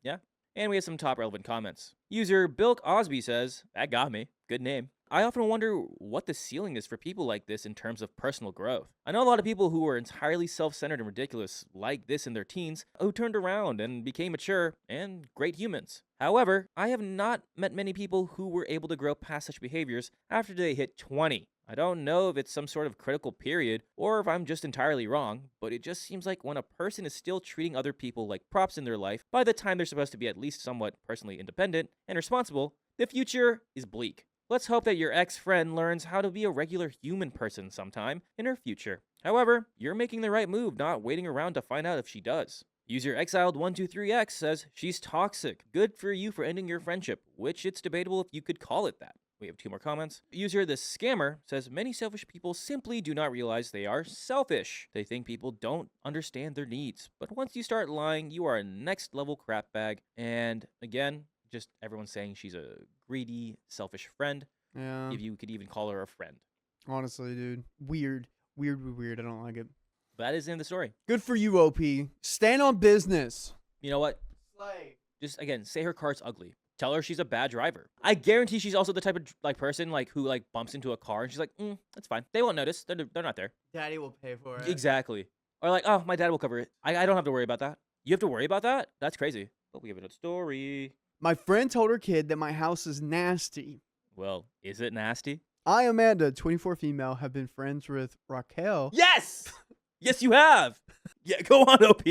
Speaker 2: Yeah. And we have some top relevant comments. User Bilk Osby says, that got me. Good name. I often wonder what the ceiling is for people like this in terms of personal growth. I know a lot of people who were entirely self-centered and ridiculous like this in their teens who turned around and became mature and great humans. However, I have not met many people who were able to grow past such behaviors after they hit 20. I don't know if it's some sort of critical period or if I'm just entirely wrong, but it just seems like when a person is still treating other people like props in their life by the time they're supposed to be at least somewhat personally independent and responsible, the future is bleak. Let's hope that your ex-friend learns how to be a regular human person sometime in her future. However, you're making the right move, not waiting around to find out if she does. User Exiled123X says, she's toxic. Good for you for ending your friendship, which it's debatable if you could call it that. We have 2 more comments. User The Scammer says, many selfish people simply do not realize they are selfish. They think people don't understand their needs. But once you start lying, you are a next level crap bag. And again, just everyone's saying she's a greedy, selfish friend.
Speaker 1: Yeah.
Speaker 2: If you could even call her a friend.
Speaker 1: Honestly, dude. Weird. I don't like it.
Speaker 2: That is the end of the story.
Speaker 1: Good for you, OP. Stand on business.
Speaker 2: You know what?
Speaker 1: Slay.
Speaker 2: Just again, say her car's ugly. Tell her she's a bad driver. I guarantee she's also the type of like person like who like bumps into a car and she's like, that's fine. They won't notice. They're not there.
Speaker 1: Daddy will pay for it.
Speaker 2: Exactly. Or like, oh, my dad will cover it. I don't have to worry about that. You have to worry about that? That's crazy. But we have another story.
Speaker 1: My friend told her kid that my house is nasty.
Speaker 2: Well, is it nasty?
Speaker 1: I, Amanda, 24 female, have been friends with Raquel.
Speaker 2: Yes! Yes, you have. Yeah, go on, OP.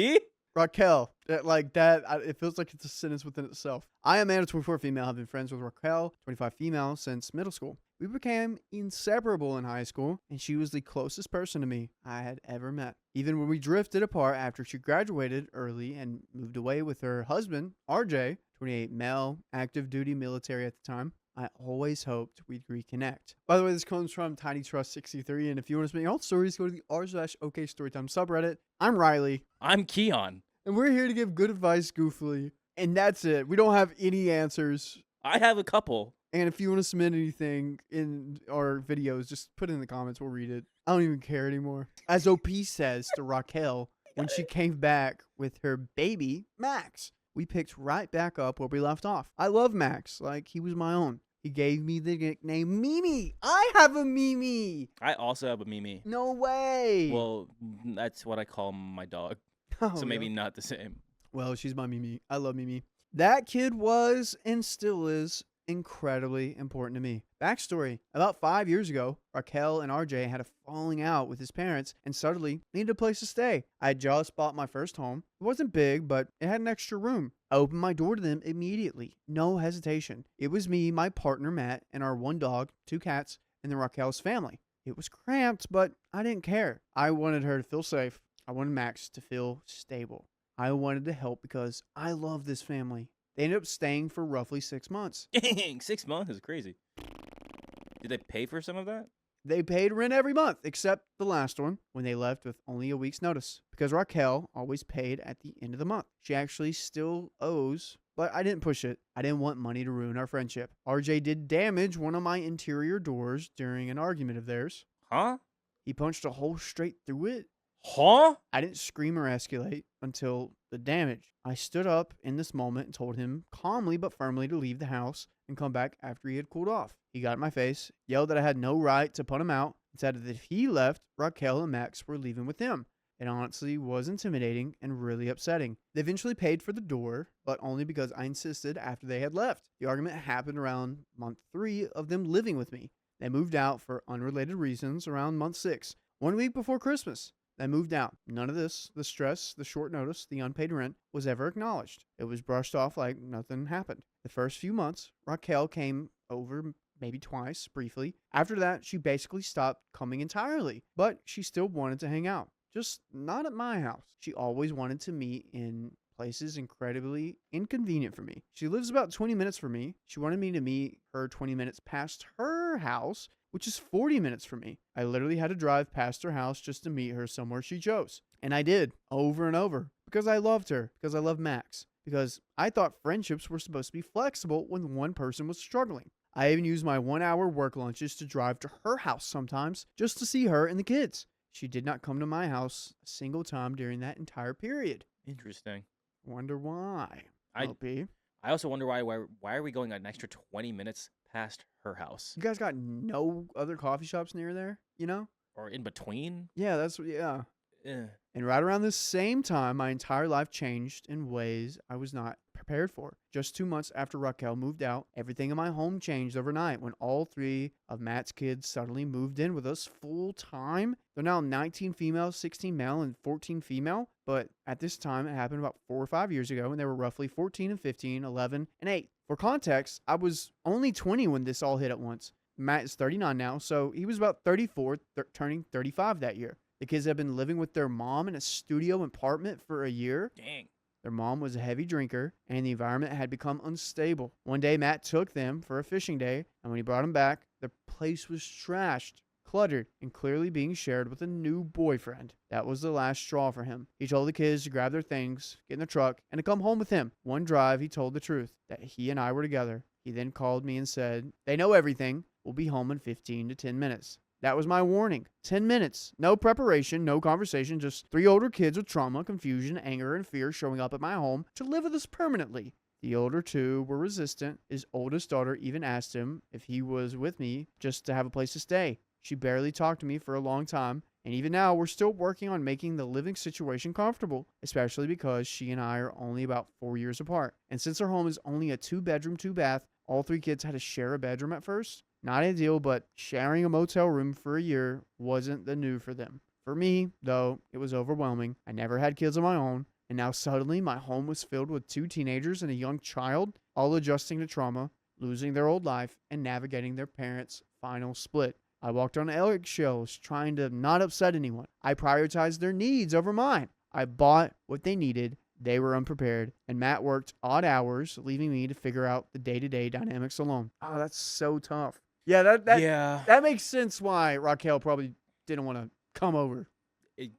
Speaker 1: Raquel. Like that, it feels like it's a sentence within itself. I, Amanda, 24 female, have been friends with Raquel, 25 female, since middle school. We became inseparable in high school, and she was the closest person to me I had ever met. Even when we drifted apart after she graduated early and moved away with her husband, RJ, 28 male, active duty military at the time. I always hoped we'd reconnect. By the way, this comes from TinyTrust63, and if you want to submit your own stories, go to the r/okstorytime subreddit. I'm Riley,
Speaker 2: I'm Keon.
Speaker 1: and we're here to give good advice goofily. And that's it. We don't have any answers.
Speaker 2: I have a couple.
Speaker 1: And if you want to submit anything in our videos, just put it in the comments. We'll read it. I don't even care anymore. As OP says to Raquel when she came back with her baby, Max, we picked right back up where we left off. I love Max like he was my own. He gave me the nickname Mimi. I have a Mimi.
Speaker 2: I also have a Mimi.
Speaker 1: No way.
Speaker 2: Well, that's what I call my dog.
Speaker 1: Oh,
Speaker 2: So maybe
Speaker 1: yeah.
Speaker 2: not the same.
Speaker 1: Well, she's my Mimi. I love Mimi. That kid was and still is incredibly important to me. Backstory. About 5 years ago, Raquel and RJ had a falling out with his parents and suddenly needed a place to stay. I had just bought my first home. It wasn't big, but it had an extra room. I opened my door to them immediately. No hesitation. It was me, my partner Matt, and our one dog, 2 cats, and then Raquel's family. It was cramped, but I didn't care. I wanted her to feel safe. I wanted Max to feel stable. I wanted to help because I love this family. They ended up staying for roughly 6 months.
Speaker 2: Dang, 6 months is crazy. Did they pay for some of that?
Speaker 1: They paid rent every month, except the last one, when they left with only a week's notice. Because Raquel always paid at the end of the month. She actually still owes, but I didn't push it. I didn't want money to ruin our friendship. RJ did damage one of my interior doors during an argument of theirs.
Speaker 2: Huh?
Speaker 1: He punched a hole straight through it.
Speaker 2: Huh?
Speaker 1: I didn't scream or escalate until the damage. I stood up in this moment and told him calmly but firmly to leave the house and come back after he had cooled off. He got in my face, yelled that I had no right to put him out, and said that if he left, Raquel and Max were leaving with him. It honestly was intimidating and really upsetting. They eventually paid for the door, but only because I insisted after they had left. The argument happened around month 3 of them living with me. They moved out for unrelated reasons around month 6, 1 week before Christmas. They moved out. None of this, the stress, the short notice, the unpaid rent, was ever acknowledged. It was brushed off like nothing happened. The first few months, Raquel came over maybe twice, briefly. After that, she basically stopped coming entirely, but she still wanted to hang out. Just not at my house. She always wanted to meet in places incredibly inconvenient for me. She lives about 20 minutes from me. She wanted me to meet her 20 minutes past her house, which is 40 minutes from me. I literally had to drive past her house just to meet her somewhere she chose. And I did, over and over, because I loved her, because I love Max, because I thought friendships were supposed to be flexible when one person was struggling. I even used my 1-hour work lunches to drive to her house sometimes just to see her and the kids. She did not come to my house a single time during that entire period.
Speaker 2: Interesting.
Speaker 1: Wonder why.
Speaker 2: I
Speaker 1: LP.
Speaker 2: I also wonder why are we going an extra 20 minutes past her house
Speaker 1: You guys got no other coffee shops near there, you know?
Speaker 2: or in between?
Speaker 1: Yeah, that's what, yeah.
Speaker 2: Eh.
Speaker 1: And right around this same time, my entire life changed in ways I was not prepared for. Just 2 months after Raquel moved out, everything in my home changed overnight when all 3 of Matt's kids suddenly moved in with us full time. They're now 19 female, 16 male, and 14 female. But at this time, it happened about 4 or 5 years ago, and they were roughly 14 and 15, 11, and 8. For context, I was only 20 when this all hit at once. Matt is 39 now, so he was about 34, turning 35 that year. The kids have been living with their mom in a studio apartment for a year.
Speaker 2: Dang.
Speaker 1: Their mom was a heavy drinker, and the environment had become unstable. One day, Matt took them for a fishing day, and when he brought them back, the place was trashed, cluttered, and clearly being shared with a new boyfriend. That was the last straw for him. He told the kids to grab their things, get in the truck, and to come home with him. One drive, he told the truth, that he and I were together. He then called me and said, "They know everything. We'll be home in 15 to 10 minutes. That was my warning. 10 minutes. No preparation, no conversation, just 3 older kids with trauma, confusion, anger, and fear showing up at my home to live with us permanently. The older 2 were resistant. His oldest daughter even asked him if he was with me just to have a place to stay. She barely talked to me for a long time, and even now we're still working on making the living situation comfortable, especially because she and I are only about 4 years apart. And since our home is only a 2-bedroom, 2-bath, all 3 kids had to share a bedroom at first. Not ideal, but sharing a motel room for a year wasn't the new for them. For me, though, it was overwhelming. I never had kids of my own, and now suddenly my home was filled with 2 teenagers and a young child, all adjusting to trauma, losing their old life, and navigating their parents' final split. I walked on eggshells, trying to not upset anyone. I prioritized their needs over mine. I bought what they needed They were unprepared, and Matt worked odd hours, leaving me to figure out the day-to-day dynamics alone. Oh, that's so tough. Yeah,
Speaker 2: Yeah.
Speaker 1: that makes sense why Raquel probably didn't want to come over.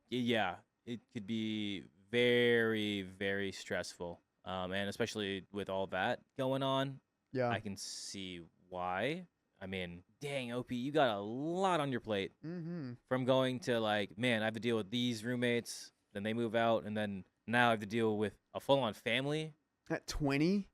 Speaker 2: Yeah. It could be very, very stressful. And especially with all that going on,
Speaker 1: Yeah.
Speaker 2: I can see why. I mean, dang, OP, you got a lot on your plate.
Speaker 1: Mm-hmm.
Speaker 2: From going to like, man, I have to deal with these roommates, then they move out, and then now I have to deal with a full-on family.
Speaker 1: At 20,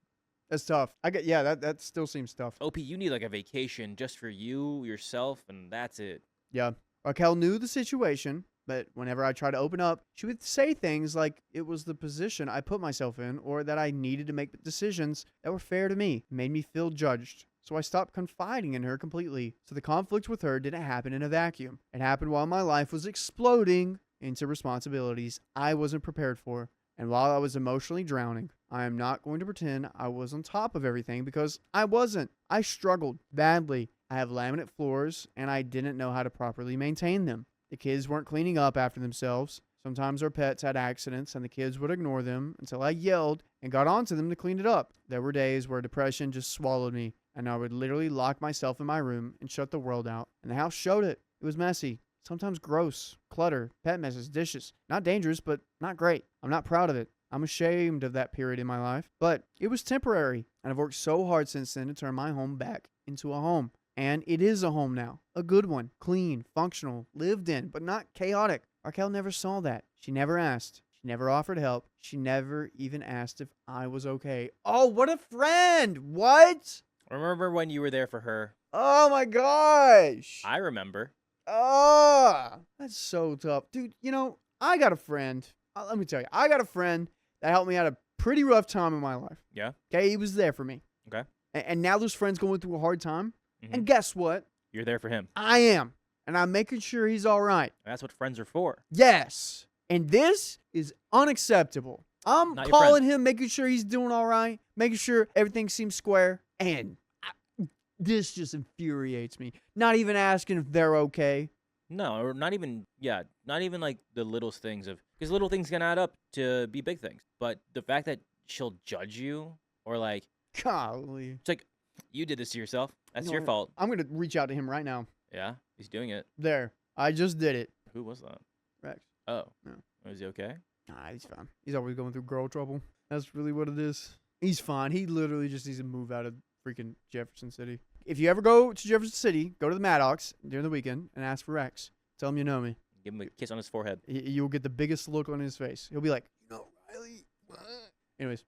Speaker 1: that's tough. That still seems tough.
Speaker 2: OP, you need like a vacation just for you, yourself, and that's it.
Speaker 1: Yeah. Raquel knew the situation, but whenever I tried to open up, she would say things like it was the position I put myself in or that I needed to make decisions that were fair to me. It made me feel judged. So I stopped confiding in her completely. So the conflict with her didn't happen in a vacuum. It happened while my life was exploding into responsibilities I wasn't prepared for. And while I was emotionally drowning, I am not going to pretend I was on top of everything because I wasn't. I struggled badly. I have laminate floors and I didn't know how to properly maintain them. The kids weren't cleaning up after themselves. Sometimes our pets had accidents and the kids would ignore them until I yelled and got onto them to clean it up. There were days where depression just swallowed me and I would literally lock myself in my room and shut the world out. And the house showed it. It was messy, sometimes gross, clutter, pet messes, dishes. Not dangerous, but not great. I'm not proud of it. I'm ashamed of that period in my life, but it was temporary. And I've worked so hard since then to turn my home back into a home. And it is a home now. A good one. Clean, functional, lived in, but not chaotic. Raquel never saw that. She never asked. She never offered help. She never even asked if I was okay. Oh, what a friend! What?
Speaker 2: Remember when you were there for her?
Speaker 1: Oh my gosh!
Speaker 2: I remember.
Speaker 1: Ah, that's so tough. Dude, I got a friend. Let me tell you, I got a friend that helped me out a pretty rough time in my life.
Speaker 2: Yeah?
Speaker 1: Okay, he was there for me.
Speaker 2: Okay.
Speaker 1: And now those friends going through a hard time.
Speaker 2: Mhm.
Speaker 1: And guess what?
Speaker 2: You're there for him.
Speaker 1: I am. And I'm making sure he's all right.
Speaker 2: That's what friends are for.
Speaker 1: Yes. And this is unacceptable. I'm
Speaker 2: Not your
Speaker 1: calling him, making sure he's doing all right, making sure everything seems square. And this just infuriates me. Not even asking if they're okay.
Speaker 2: No, or not even like the littlest things because little things can add up to be big things. But the fact that she'll judge you or like,
Speaker 1: Golly.
Speaker 2: it's like, you did this to yourself. That's
Speaker 1: No,
Speaker 2: your fault.
Speaker 1: I'm going to reach out to him right now.
Speaker 2: Yeah, he's doing it.
Speaker 1: There. I just did it.
Speaker 2: Who was that?
Speaker 1: Rex.
Speaker 2: Oh.
Speaker 1: No.
Speaker 2: Was he okay?
Speaker 1: Nah, he's fine. He's always going through girl trouble. That's really what it is. He's fine. He literally just needs to move out of freaking Jefferson City. If you ever go to Jefferson City, go to the Maddox during the weekend and ask for Rex. Tell him you know me.
Speaker 2: Give him a kiss on his forehead.
Speaker 1: You'll get the biggest look on his face. He'll be like, Riley. What? Anyways,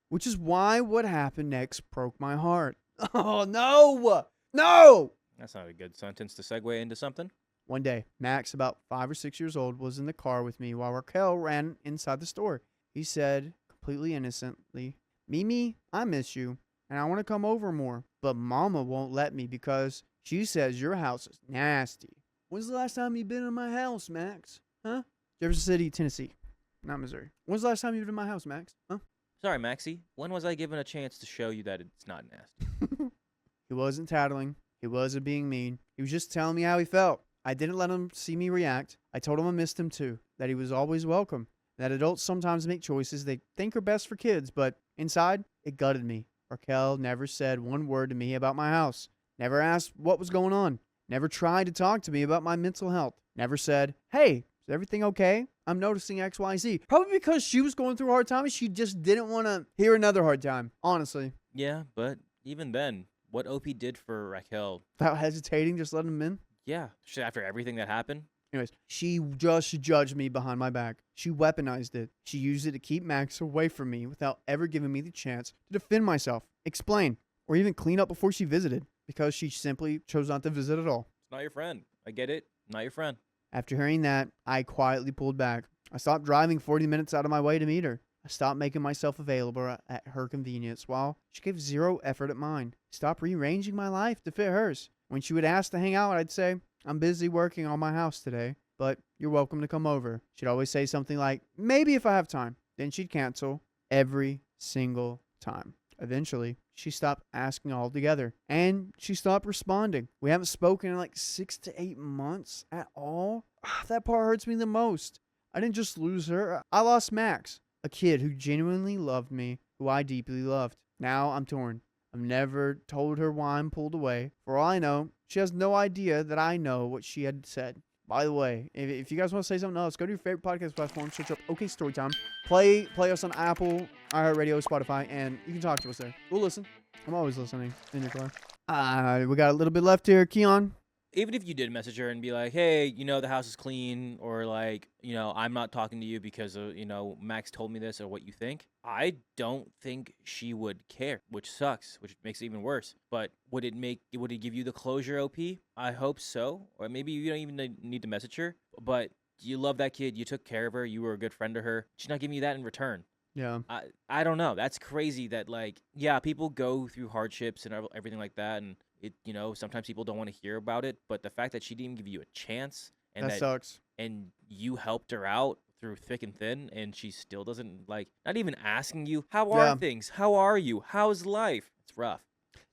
Speaker 1: which is why what happened next broke my heart. Oh, no. No.
Speaker 2: That's not a good sentence to segue into something.
Speaker 1: One day, Max, about 5 or 6 years old, was in the car with me while Raquel ran inside the store. He said, completely innocently, Mimi, I miss you, and I want to come over more, but Mama won't let me because she says your house is nasty. When's the last time you've been in my house, Max? Huh? Jefferson City, Tennessee, not Missouri. When's the last time you've been in my house, Max? Huh?
Speaker 2: Sorry, Maxie. When was I given a chance to show you that it's not nasty?
Speaker 1: He wasn't tattling. He wasn't being mean. He was just telling me how he felt. I didn't let him see me react. I told him I missed him too, that he was always welcome, that adults sometimes make choices they think are best for kids, but inside, it gutted me. Raquel never said one word to me about my house, never asked what was going on, never tried to talk to me about my mental health, never said, hey, is everything okay? I'm noticing XYZ. Probably because she was going through a hard time and she just didn't want to hear another hard time, honestly.
Speaker 2: Yeah, but even then, what OP did for Raquel.
Speaker 1: Without hesitating, just letting him in.
Speaker 2: Yeah, after everything that happened.
Speaker 1: Anyways, she just judged me behind my back. She weaponized it. She used it to keep Max away from me without ever giving me the chance to defend myself, explain, or even clean up before she visited, because she simply chose not to visit at all.
Speaker 2: It's not your friend. I get it. Not your friend.
Speaker 1: After hearing that, I quietly pulled back. I stopped driving 40 minutes out of my way to meet her. I stopped making myself available at her convenience while she gave zero effort at mine. Stopped rearranging my life to fit hers. When she would ask to hang out, I'd say, I'm busy working on my house today, but you're welcome to come over. She'd always say something like, maybe if I have time. Then she'd cancel every single time. Eventually, she stopped asking altogether, and she stopped responding. We haven't spoken in like 6 to 8 months at all. That part hurts me the most. I didn't just lose her. I lost Max, A kid who genuinely loved me, who I deeply loved. Now I'm torn. I've never told her why I'm pulled away. For all I know, she has no idea that I know what she had said. By the way, if you guys want to say something else, go to your favorite podcast platform, search up OK Storytime, play us on Apple, iHeartRadio, Spotify, and you can talk to us there. We'll listen. I'm always listening in your car. We got a little bit left here. Keon.
Speaker 2: Even if you did message her and be like, hey, the house is clean, or like, I'm not talking to you because of, Max told me this or what you think, I don't think she would care, which sucks, which makes it even worse. But would it give you the closure, OP? I hope so. Or maybe you don't even need to message her, but you love that kid. You took care of her. You were a good friend to her. She's not giving you that in return.
Speaker 1: Yeah.
Speaker 2: I don't know. That's crazy that, like, yeah, people go through hardships and everything like that, and it, sometimes people don't want to hear about it, but the fact that she didn't even give you a chance and
Speaker 1: that sucks.
Speaker 2: And you helped her out through thick and thin, and she still doesn't, like, not even asking you, how are things? How are you? How's life? It's rough.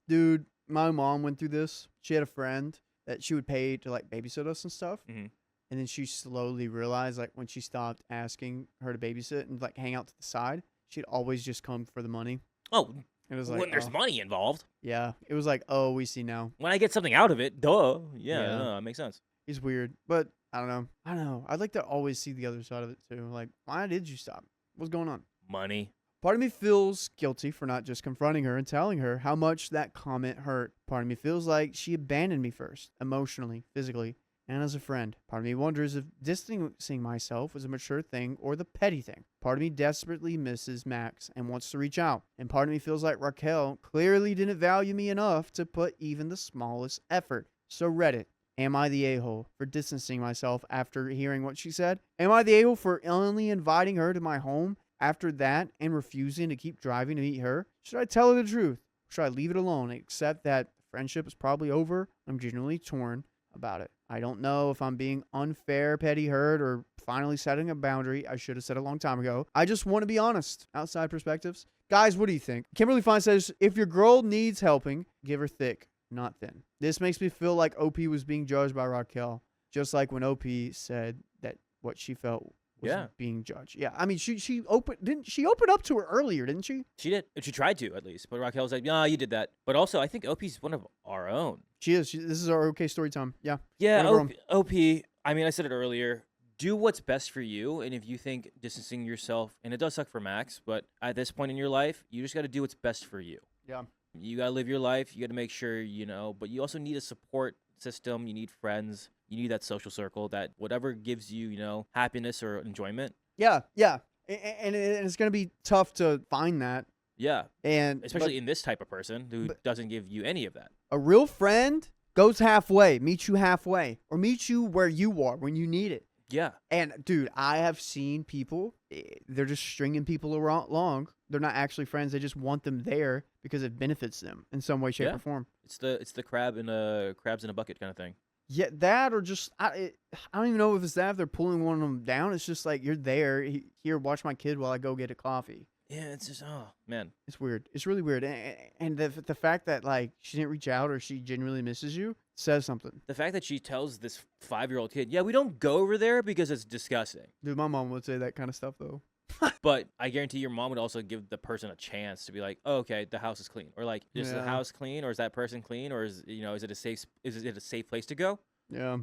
Speaker 1: Dude, my mom went through this. She had a friend that she would pay to, like, babysit us and stuff.
Speaker 2: Mm-hmm.
Speaker 1: And then she slowly realized, like, when she stopped asking her to babysit and, like, hang out to the side, she'd always just come for the money.
Speaker 2: Oh,
Speaker 1: it was like,
Speaker 2: when there's money involved.
Speaker 1: Yeah. It was like, oh, we see now.
Speaker 2: When I get something out of it, duh. Yeah. No, that makes sense.
Speaker 1: It's weird. But I don't know. I'd like to always see the other side of it, too. Like, why did you stop? What's going on?
Speaker 2: Money.
Speaker 1: Part of me feels guilty for not just confronting her and telling her how much that comment hurt. Part of me feels like she abandoned me first, emotionally, physically, and as a friend. Part of me wonders if distancing myself was a mature thing or the petty thing. Part of me desperately misses Max and wants to reach out. And part of me feels like Raquel clearly didn't value me enough to put even the smallest effort. So Reddit, am I the a-hole for distancing myself after hearing what she said? Am I the a-hole for only inviting her to my home after that and refusing to keep driving to meet her? Should I tell her the truth? Or should I leave it alone and accept that the friendship is probably over? I'm genuinely torn about it. I don't know if I'm being unfair, petty, hurt, or finally setting a boundary I should have set a long time ago. I just want to be honest. Outside perspectives. Guys, what do you think? Kimberly Fine says, if your girl needs helping, give her thick, not thin. This makes me feel like OP was being judged by Raquel, just like when OP said that what she felt was being judged. Yeah, I mean, she opened up to her earlier, didn't she?
Speaker 2: She did. She tried to, at least. But Raquel was like, "No, you did that." But also, I think OP's one of our own.
Speaker 1: She is. This is our OK story time. Yeah.
Speaker 2: Yeah, OP. I mean, I said it earlier. Do what's best for you, and if you think distancing yourself, and it does suck for Max, but at this point in your life, you just got to do what's best for you.
Speaker 1: Yeah.
Speaker 2: You got to live your life. You got to make sure, but you also need a support system. You need friends. You need that social circle, that whatever gives you, happiness or enjoyment.
Speaker 1: Yeah. And it's going to be tough to find that.
Speaker 2: Yeah.
Speaker 1: And
Speaker 2: especially in this type of person who doesn't give you any of that.
Speaker 1: A real friend goes halfway, meets you halfway, or meets you where you are when you need it.
Speaker 2: Yeah.
Speaker 1: And, dude, I have seen people, they're just stringing people along. They're not actually friends. They just want them there because it benefits them in some way, shape, or form.
Speaker 2: It's the crabs in a bucket kind of thing.
Speaker 1: Yeah, that or just, I don't even know if it's that, if they're pulling one of them down. It's just like, you're there. Here, watch my kid while I go get a coffee.
Speaker 2: Yeah, it's just, oh, man.
Speaker 1: It's weird. It's really weird. And the fact that, like, she didn't reach out or she genuinely misses you says something.
Speaker 2: The fact that she tells this 5-year-old kid, yeah, we don't go over there because it's disgusting.
Speaker 1: Dude, my mom would say that kind of stuff, though.
Speaker 2: But I guarantee your mom would also give the person a chance to be like, oh, okay, the house is clean. Or like, is the house clean? Or is that person clean? Or is it a safe place to go?
Speaker 1: Yeah.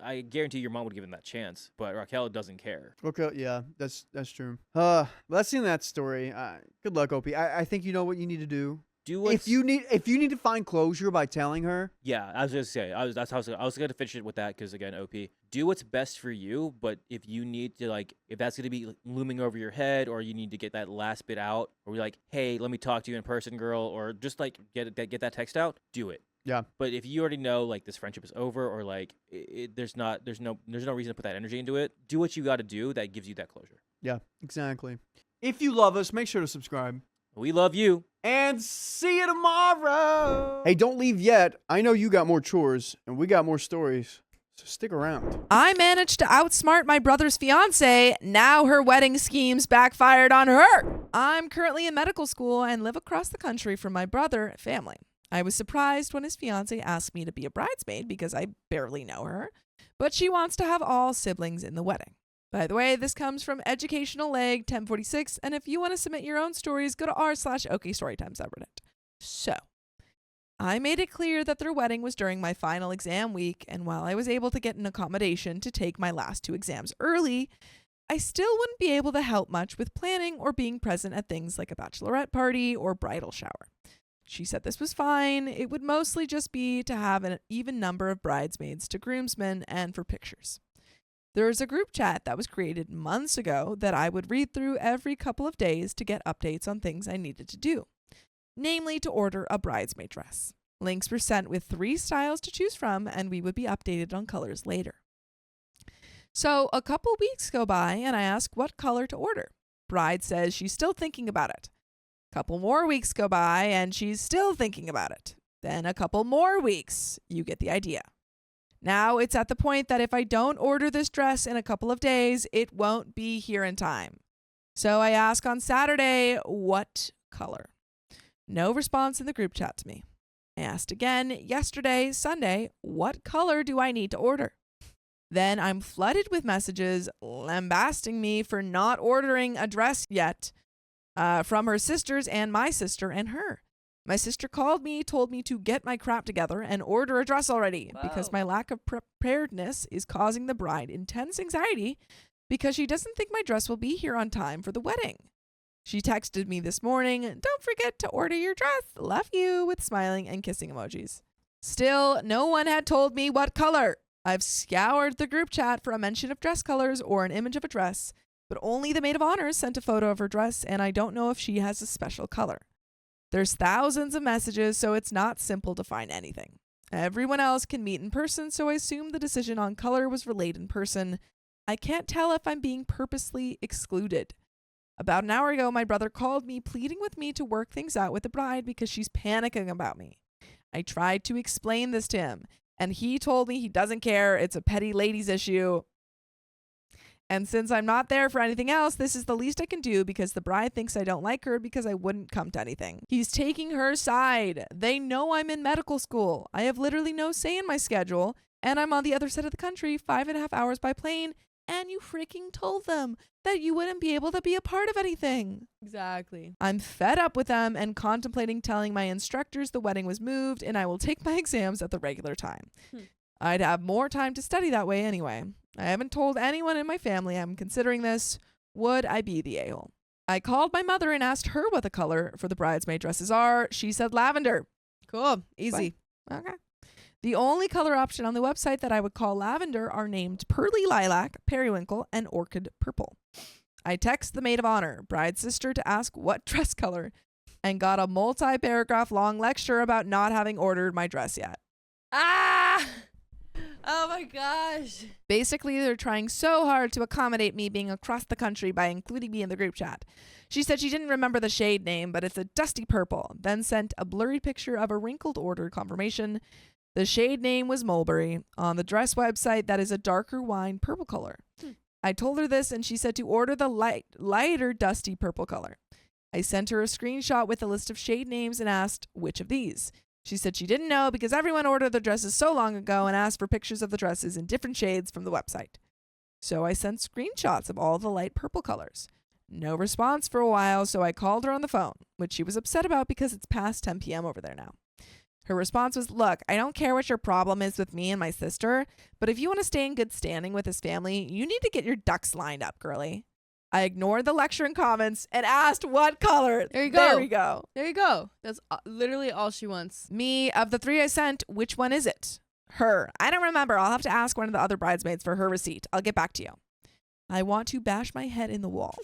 Speaker 2: I guarantee your mom would give him that chance, but Raquel doesn't care.
Speaker 1: Okay, yeah, that's true. Let's see that story. Good luck, OP. I think you know what you need to do. If you need to find closure by telling her.
Speaker 2: Yeah, I was gonna say I was gonna finish it with that because again, OP, do what's best for you. But if you need to if that's gonna be looming over your head, or you need to get that last bit out, or be like, hey, let me talk to you in person, girl, or just like get that text out, do it.
Speaker 1: Yeah.
Speaker 2: But if you already know this friendship is over, or there's no reason to put that energy into it, do what you got to do that gives you that closure.
Speaker 1: Yeah, exactly. If you love us, make sure to subscribe.
Speaker 2: We love you.
Speaker 1: And see you tomorrow. Hey, don't leave yet. I know you got more chores, and we got more stories. So stick around.
Speaker 4: I managed to outsmart my brother's fiance. Now her wedding schemes backfired on her. I'm currently in medical school and live across the country from my brother and family. I was surprised when his fiance asked me to be a bridesmaid because I barely know her, but she wants to have all siblings in the wedding. By the way, this comes from Educational Leg 1046, and if you want to submit your own stories, go to r/okstorytime subreddit. So, I made it clear that their wedding was during my final exam week, and while I was able to get an accommodation to take my last 2 exams early, I still wouldn't be able to help much with planning or being present at things like a bachelorette party or bridal shower. She said this was fine. It would mostly just be to have an even number of bridesmaids to groomsmen and for pictures. There is a group chat that was created months ago that I would read through every couple of days to get updates on things I needed to do, namely to order a bridesmaid dress. Links were sent with 3 styles to choose from, and we would be updated on colors later. So a couple weeks go by, and I ask what color to order. Bride says she's still thinking about it. Couple more weeks go by, and she's still thinking about it. Then a couple more weeks. You get the idea. Now it's at the point that if I don't order this dress in a couple of days, it won't be here in time. So I ask on Saturday, what color? No response in the group chat to me. I asked again yesterday, Sunday, what color do I need to order? Then I'm flooded with messages lambasting me for not ordering a dress yet from her sisters and my sister and her. My sister called me, told me to get my crap together and order a dress already because my lack of preparedness is causing the bride intense anxiety because she doesn't think my dress will be here on time for the wedding. She texted me this morning, "Don't forget to order your dress. Love you," with smiling and kissing emojis. Still, no one had told me what color. I've scoured the group chat for a mention of dress colors or an image of a dress, but only the maid of honor sent a photo of her dress, and I don't know if she has a special color. There's thousands of messages, so it's not simple to find anything. Everyone else can meet in person, so I assume the decision on color was relayed in person. I can't tell if I'm being purposely excluded. About an hour ago, my brother called me, pleading with me to work things out with the bride because she's panicking about me. I tried to explain this to him, and he told me he doesn't care. It's a petty ladies issue. And since I'm not there for anything else, this is the least I can do because the bride thinks I don't like her because I wouldn't come to anything. He's taking her side. They know I'm in medical school. I have literally no say in my schedule, and I'm on the other side of the country, 5.5 hours by plane, and you freaking told them that you wouldn't be able to be a part of anything.
Speaker 5: Exactly.
Speaker 4: I'm fed up with them and contemplating telling my instructors the wedding was moved and I will take my exams at the regular time. I'd have more time to study that way anyway. I haven't told anyone in my family I'm considering this. Would I be the a-hole? I called my mother and asked her what the color for the bridesmaid dresses are. She said lavender.
Speaker 5: Cool. Easy.
Speaker 4: Okay. The only color option on the website that I would call lavender are named pearly lilac, periwinkle, and orchid purple. I text the maid of honor, bride's sister, to ask what dress color and got a multi-paragraph long lecture about not having ordered my dress yet.
Speaker 5: Ah! Oh my gosh.
Speaker 4: Basically, they're trying so hard to accommodate me being across the country by including me in the group chat. She said she didn't remember the shade name, but it's a dusty purple, then sent a blurry picture of a wrinkled order confirmation. The shade name was mulberry. On the dress website, that is a darker wine purple color. I told her this, and she said to order the lighter dusty purple color. I sent her a screenshot with a list of shade names and asked, which of these? She said she didn't know because everyone ordered the dresses so long ago and asked for pictures of the dresses in different shades from the website. So I sent screenshots of all the light purple colors. No response for a while, so I called her on the phone, which she was upset about because it's past 10 p.m. over there now. Her response was, "Look, I don't care what your problem is with me and my sister, but if you want to stay in good standing with this family, you need to get your ducks lined up, girly." I ignored the lecture and comments and asked what color.
Speaker 5: There you go.
Speaker 4: There we go.
Speaker 5: There you go. That's literally all she wants.
Speaker 4: Me, of the 3 I sent, which one is it? Her. I don't remember. I'll have to ask one of the other bridesmaids for her receipt. I'll get back to you. I want to bash my head in the wall.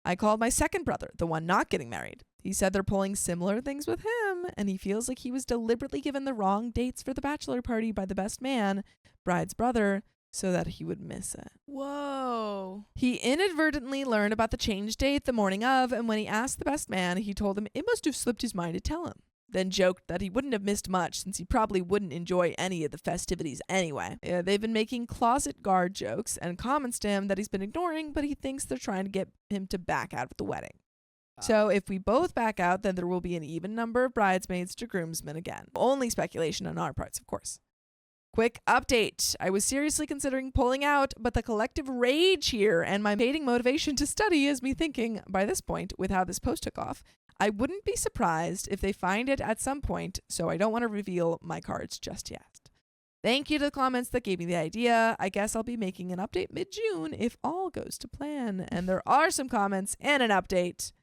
Speaker 4: I called my second brother, the one not getting married. He said they're pulling similar things with him, and he feels like he was deliberately given the wrong dates for the bachelor party by the best man, bride's brother, so that he would miss it.
Speaker 5: Whoa.
Speaker 4: He inadvertently learned about the change date the morning of, and when he asked the best man, he told him it must have slipped his mind to tell him. Then joked that he wouldn't have missed much since he probably wouldn't enjoy any of the festivities anyway. They've been making closet guard jokes and comments to him that he's been ignoring, but he thinks they're trying to get him to back out of the wedding. So if we both back out, then there will be an even number of bridesmaids to groomsmen again. Only speculation on our parts, of course. Quick update. I was seriously considering pulling out, but the collective rage here and my mating motivation to study is me thinking, by this point, with how this post took off, I wouldn't be surprised if they find it at some point, so I don't want to reveal my cards just yet. Thank you to the comments that gave me the idea. I guess I'll be making an update mid-June if all goes to plan. And there are some comments and an update.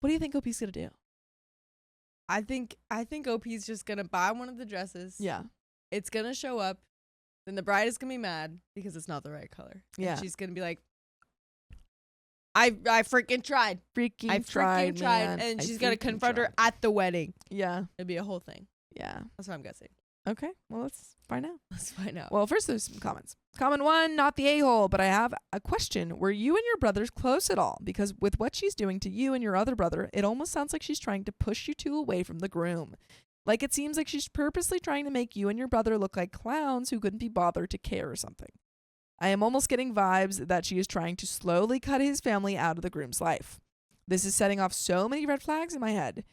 Speaker 4: What do you think OP's going to do?
Speaker 5: I think OP's just gonna buy one of the dresses.
Speaker 4: Yeah.
Speaker 5: It's gonna show up. Then the bride is gonna be mad because it's not the right color.
Speaker 4: Yeah.
Speaker 5: And she's gonna be like, I freaking tried. I freaking tried.
Speaker 4: Man.
Speaker 5: And
Speaker 4: I
Speaker 5: she's gonna
Speaker 4: freaking
Speaker 5: confront her
Speaker 4: tried.
Speaker 5: at the wedding.
Speaker 4: Yeah.
Speaker 5: It'll be a whole thing.
Speaker 4: Yeah.
Speaker 5: That's what I'm guessing.
Speaker 4: Okay. Well, let's find out.
Speaker 5: Let's find out.
Speaker 4: Well, first there's some comments. Comment 1, not the a-hole, but I have a question. Were you and your brothers close at all? Because with what she's doing to you and your other brother, it almost sounds like she's trying to push you two away from the groom. Like it seems like she's purposely trying to make you and your brother look like clowns who couldn't be bothered to care or something. I am almost getting vibes that she is trying to slowly cut his family out of the groom's life. This is setting off so many red flags in my head.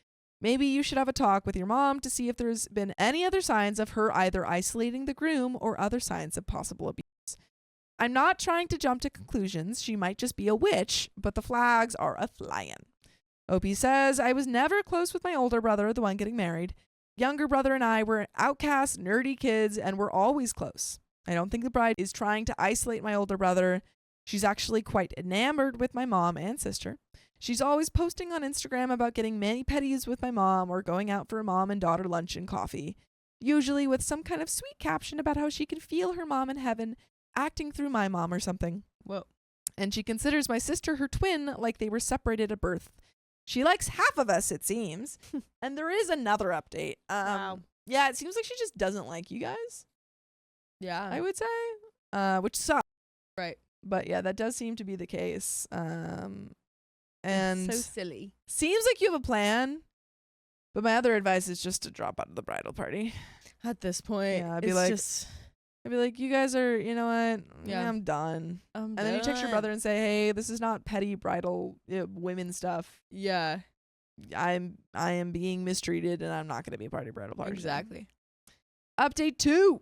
Speaker 4: Maybe you should have a talk with your mom to see if there's been any other signs of her either isolating the groom or other signs of possible abuse. I'm not trying to jump to conclusions. She might just be a witch, but the flags are a-flying. OP says, I was never close with my older brother, the one getting married. Younger brother and I were outcast, nerdy kids, and we're always close. I don't think the bride is trying to isolate my older brother. She's actually quite enamored with my mom and sister. She's always posting on Instagram about getting mani-pedis with my mom or going out for a mom and daughter lunch and coffee, usually with some kind of sweet caption about how she can feel her mom in heaven acting through my mom or something.
Speaker 5: Whoa.
Speaker 4: And she considers my sister her twin like they were separated at birth. She likes half of us, it seems. And there is another update.
Speaker 5: Wow.
Speaker 4: Yeah, it seems like she just doesn't like you guys,
Speaker 5: Yeah.
Speaker 4: I would say, which sucks.
Speaker 5: Right.
Speaker 4: But yeah, that does seem to be the case. And
Speaker 5: It's so silly.
Speaker 4: seems like you have a plan. But my other advice is just to drop out of the bridal party.
Speaker 5: At this point,
Speaker 4: Yeah, I'd be
Speaker 5: it's
Speaker 4: like,
Speaker 5: just,
Speaker 4: I'd be like, you guys are, you know what?
Speaker 5: Yeah.
Speaker 4: I'm done.
Speaker 5: I'm
Speaker 4: And then you text your
Speaker 5: done.
Speaker 4: brother and say, hey, this is not petty bridal women stuff.
Speaker 5: Yeah.
Speaker 4: I am being mistreated and I'm not going to be a part of your bridal party.
Speaker 5: Exactly.
Speaker 4: Update 2.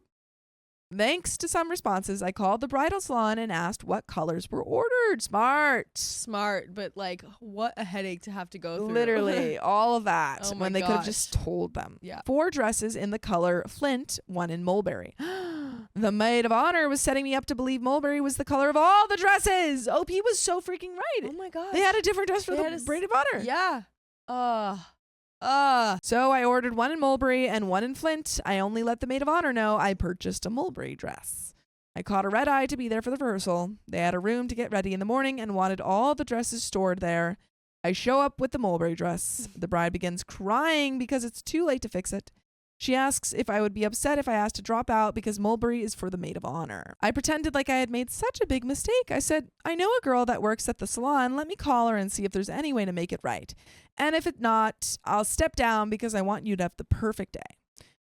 Speaker 4: Thanks to some responses, I called the bridal salon and asked what colors were ordered.
Speaker 5: Smart, but like, what a headache to have to go through.
Speaker 4: Literally, all of that
Speaker 5: Oh my
Speaker 4: when they could have
Speaker 5: gosh.
Speaker 4: just told them.
Speaker 5: Yeah.
Speaker 4: 4 dresses in the color Flint, 1 in mulberry. The maid of honor was setting me up to believe mulberry was the color of all the dresses. OP was so freaking right.
Speaker 5: Oh my gosh.
Speaker 4: They had a different dress for
Speaker 5: They had
Speaker 4: the
Speaker 5: a
Speaker 4: maid of honor.
Speaker 5: Yeah.
Speaker 4: So I ordered 1 in mulberry and 1 in Flint. I only let the maid of honor know I purchased a mulberry dress. I caught a red eye to be there for the rehearsal. They had a room to get ready in the morning and wanted all the dresses stored there. I show up with the mulberry dress. The bride begins crying because it's too late to fix it. She asks if I would be upset if I asked to drop out because mulberry is for the maid of honor. I pretended like I had made such a big mistake. I said, I know a girl that works at the salon. Let me call her and see if there's any way to make it right. And if it's not, I'll step down because I want you to have the perfect day.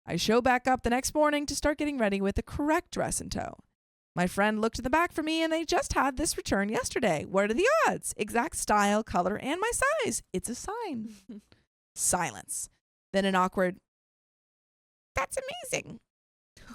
Speaker 4: I show back up the next morning to start getting ready with the correct dress in tow. My friend looked in the back for me and they just had this return yesterday. What are the odds? Exact style, color, and my size. It's a sign. Silence. Then an awkward, that's amazing.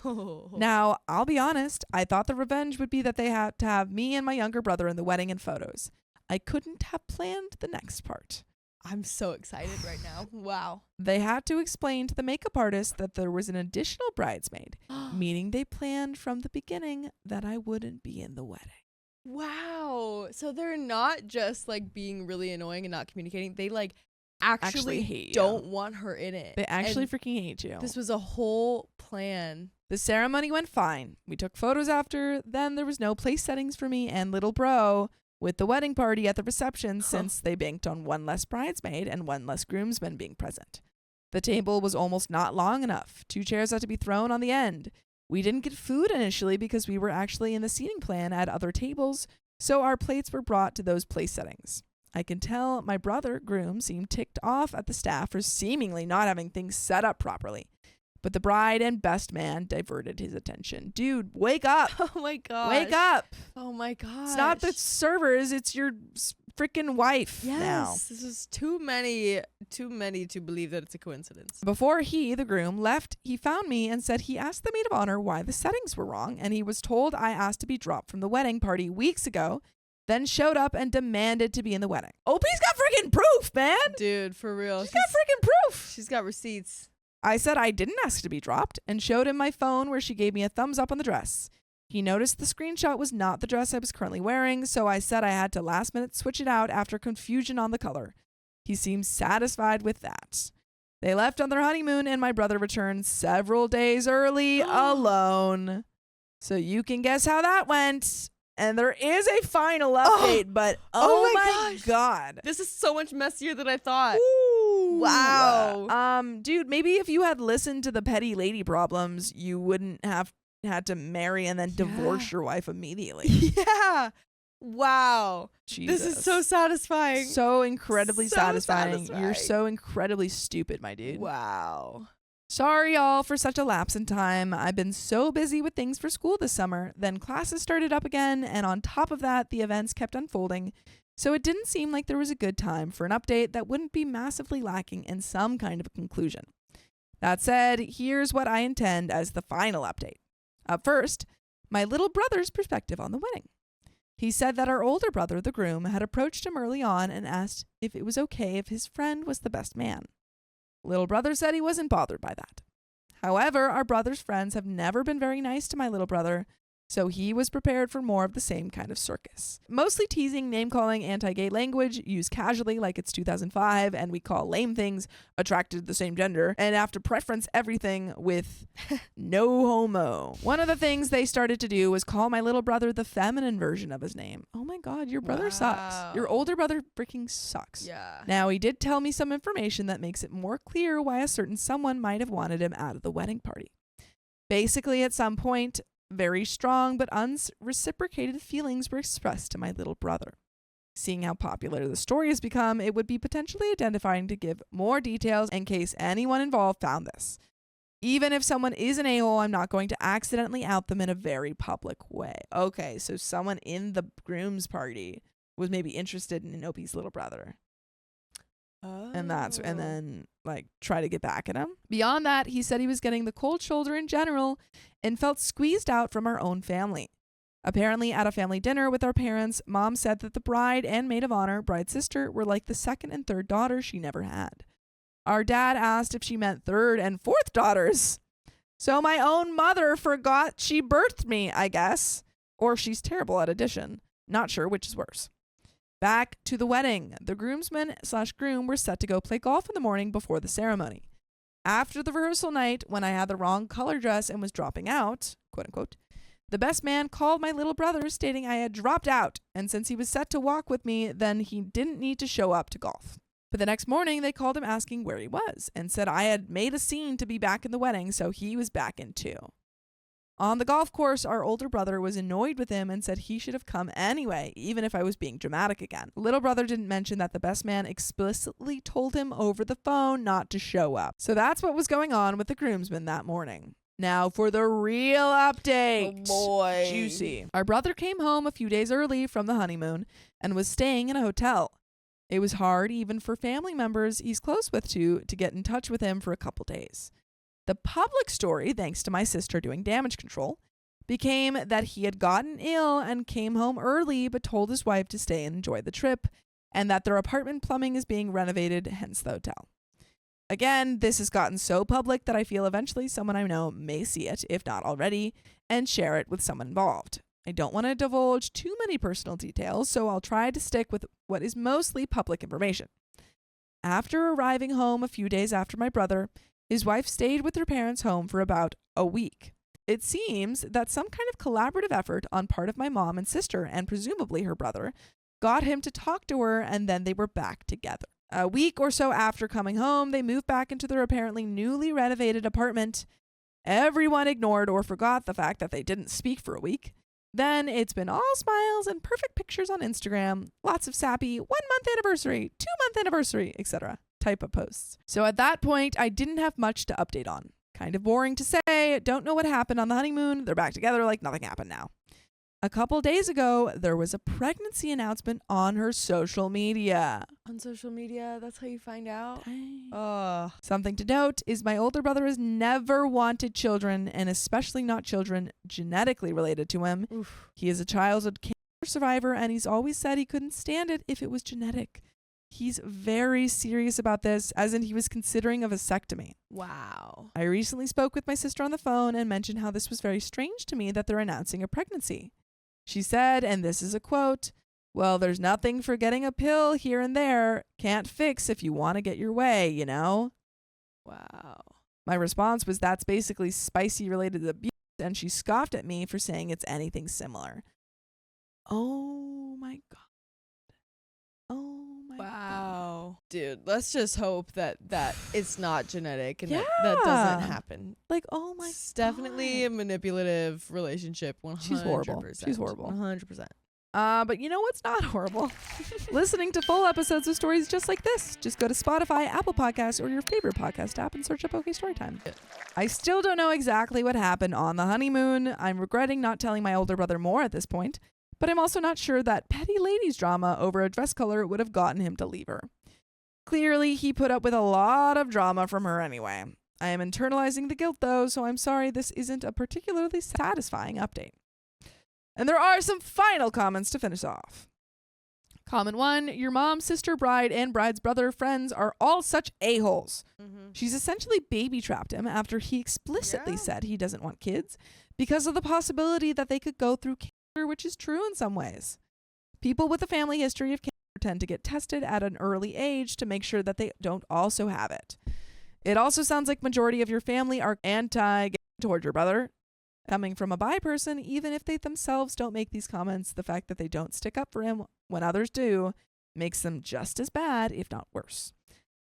Speaker 5: Oh.
Speaker 4: Now, I'll be honest, I thought the revenge would be that they had to have me and my younger brother in the wedding and photos. I couldn't have planned the next part.
Speaker 5: I'm so excited right now. Wow.
Speaker 4: They had to explain to the makeup artist that there was an additional bridesmaid, meaning they planned from the beginning that I wouldn't be in the wedding.
Speaker 5: Wow. So they're not just like being really annoying and not communicating. They like actually
Speaker 4: hate you.
Speaker 5: don't want her in it.
Speaker 4: They actually
Speaker 5: And
Speaker 4: freaking hate you.
Speaker 5: this was a whole plan.
Speaker 4: The ceremony went fine. We took photos after. Then there was no place settings for me and little bro with the wedding party at the reception since they banked on 1 less bridesmaid and 1 less groomsman being present. The table was almost not long enough. 2 chairs had to be thrown on the end. We didn't get food initially because we were actually in the seating plan at other tables, so our plates were brought to those place settings. I can tell my brother, groom, seemed ticked off at the staff for seemingly not having things set up properly. But the bride and best man diverted his attention. Dude, wake up.
Speaker 5: Oh my gosh.
Speaker 4: Wake up.
Speaker 5: Oh my gosh.
Speaker 4: It's not the servers, it's your freaking wife now.
Speaker 5: Yes, this is too many to believe that it's a coincidence.
Speaker 4: Before he, the groom, left, he found me and said he asked the maid of honor why the settings were wrong, and he was told I asked to be dropped from the wedding party weeks ago, then showed up and demanded to be in the wedding. OP's got freaking proof, man!
Speaker 5: Dude, for real.
Speaker 4: She's got freaking proof!
Speaker 5: She's got receipts.
Speaker 4: I said I didn't ask to be dropped and showed him my phone where she gave me a thumbs up on the dress. He noticed the screenshot was not the dress I was currently wearing, so I said I had to last minute switch it out after confusion on the color. He seemed satisfied with that. They left on their honeymoon and my brother returned several days early alone. So you can guess how that went. And there is a final update, but oh my
Speaker 5: gosh.
Speaker 4: God.
Speaker 5: This is so much messier than I thought.
Speaker 4: Ooh.
Speaker 5: Wow.
Speaker 4: Dude, maybe if you had listened to the petty lady problems, you wouldn't have had to marry and then divorce your wife immediately.
Speaker 5: Yeah. Wow.
Speaker 4: Jesus.
Speaker 5: This is so satisfying.
Speaker 4: So incredibly
Speaker 5: So
Speaker 4: satisfying. You're
Speaker 5: satisfying.
Speaker 4: so incredibly stupid, my dude.
Speaker 5: Wow.
Speaker 4: Sorry, y'all, for such a lapse in time. I've been so busy with things for school this summer. Then classes started up again, and on top of that, the events kept unfolding. So it didn't seem like there was a good time for an update that wouldn't be massively lacking in some kind of a conclusion. That said, here's what I intend as the final update. Up first, my little brother's perspective on the wedding. He said that our older brother, the groom, had approached him early on and asked if it was okay if his friend was the best man. Little brother said he wasn't bothered by that. However, our brother's friends have never been very nice to my little brother, so he was prepared for more of the same kind of circus. Mostly teasing, name-calling, anti-gay language used casually like it's 2005 and we call lame things attracted to the same gender and have to preference everything with no homo. One of the things they started to do was call my little brother the feminine version of his name. Oh my God, your brother sucks. Your older brother freaking sucks.
Speaker 5: Yeah.
Speaker 4: Now, he did tell me some information that makes it more clear why a certain someone might have wanted him out of the wedding party. Basically, at some point, very strong but unreciprocated feelings were expressed to my little brother. Seeing how popular the story has become, it would be potentially identifying to give more details in case anyone involved found this. Even if someone is an a-hole, I'm not going to accidentally out them in a very public way. Okay, so someone in the groom's party was maybe interested in Opie's little brother. And then like try to get back at him. Beyond that, he said he was getting the cold shoulder in general and felt squeezed out from our own family. Apparently, at a family dinner with our parents, Mom said that the bride and maid of honor, bride's sister, were like the second and third daughters she never had. Our dad asked if she meant third and fourth daughters. So my own mother forgot she birthed me, I guess. Or she's terrible at addition. Not sure which is worse. Back to the wedding. The groomsmen/groom were set to go play golf in the morning before the ceremony. After the rehearsal night, when I had the wrong color dress and was dropping out, quote unquote, the best man called my little brother stating I had dropped out, and since he was set to walk with me, then he didn't need to show up to golf. But the next morning, they called him asking where he was and said I had made a scene to be back in the wedding, so he was back in too. On the golf course, our older brother was annoyed with him and said he should have come anyway, even if I was being dramatic again. Little brother didn't mention that the best man explicitly told him over the phone not to show up. So that's what was going on with the groomsmen that morning. Now for the real update.
Speaker 5: Oh boy.
Speaker 4: Juicy. Our brother came home a few days early from the honeymoon and was staying in a hotel. It was hard even for family members he's close with to get in touch with him for a couple days. The public story, thanks to my sister doing damage control, became that he had gotten ill and came home early but told his wife to stay and enjoy the trip, and that their apartment plumbing is being renovated, hence the hotel. Again, this has gotten so public that I feel eventually someone I know may see it, if not already, and share it with someone involved. I don't want to divulge too many personal details, so I'll try to stick with what is mostly public information. After arriving home a few days after my brother, his wife stayed with her parents' home for about a week. It seems that some kind of collaborative effort on part of my mom and sister, and presumably her brother, got him to talk to her, and then they were back together. A week or so after coming home, they moved back into their apparently newly renovated apartment. Everyone ignored or forgot the fact that they didn't speak for a week. Then it's been all smiles and perfect pictures on Instagram, lots of sappy 1-month anniversary, 2-month anniversary, etc. type of posts. So at that point, I didn't have much to update on. Kind of boring to say, don't know what happened on the honeymoon, they're back together like nothing happened now. A couple days ago, there was a pregnancy announcement on her social media.
Speaker 5: On social media, that's how you find out?
Speaker 4: Ugh. Something to note is my older brother has never wanted children, and especially not children genetically related to him.
Speaker 5: Oof.
Speaker 4: He is a childhood cancer survivor, and he's always said he couldn't stand it if it was genetic. He's very serious about this, as in he was considering a vasectomy.
Speaker 5: Wow.
Speaker 4: I recently spoke with my sister on the phone and mentioned how this was very strange to me that they're announcing a pregnancy. She said, and this is a quote, "Well, there's nothing for getting a pill here and there. Can't fix if you want to get your way, you know?"
Speaker 5: Wow.
Speaker 4: My response was that's basically spicy related abuse, and she scoffed at me for saying it's anything similar. Oh my God. Oh my God.
Speaker 5: Wow. Dude, let's just hope that it's not genetic and that
Speaker 4: Yeah.
Speaker 5: doesn't happen.
Speaker 4: Like, oh my
Speaker 5: It's definitely a
Speaker 4: God.
Speaker 5: manipulative relationship. 100%.
Speaker 4: She's horrible. She's horrible.
Speaker 5: 100%.
Speaker 4: But you know what's not horrible? Listening to full episodes of stories just like this. Just go to Spotify, Apple Podcasts, or your favorite podcast app and search up OK Storytime. I still don't know exactly what happened on the honeymoon. I'm regretting not telling my older brother more at this point, but I'm also not sure that petty ladies drama over a dress color would have gotten him to leave her. Clearly, he put up with a lot of drama from her anyway. I am internalizing the guilt though, so I'm sorry this isn't a particularly satisfying update. And there are some final comments to finish off. Comment 1, your mom, sister, bride, and bride's brother friends are all such a-holes.
Speaker 5: Mm-hmm.
Speaker 4: She's essentially baby-trapped him after he explicitly said he doesn't want kids because of the possibility that they could go through cancer, which is true in some ways. People with a family history of cancer tend to get tested at an early age to make sure that they don't also have it. It also sounds like majority of your family are anti toward your brother. Coming from a bi person, even if they themselves don't make these comments, the fact that they don't stick up for him when others do makes them just as bad, if not worse.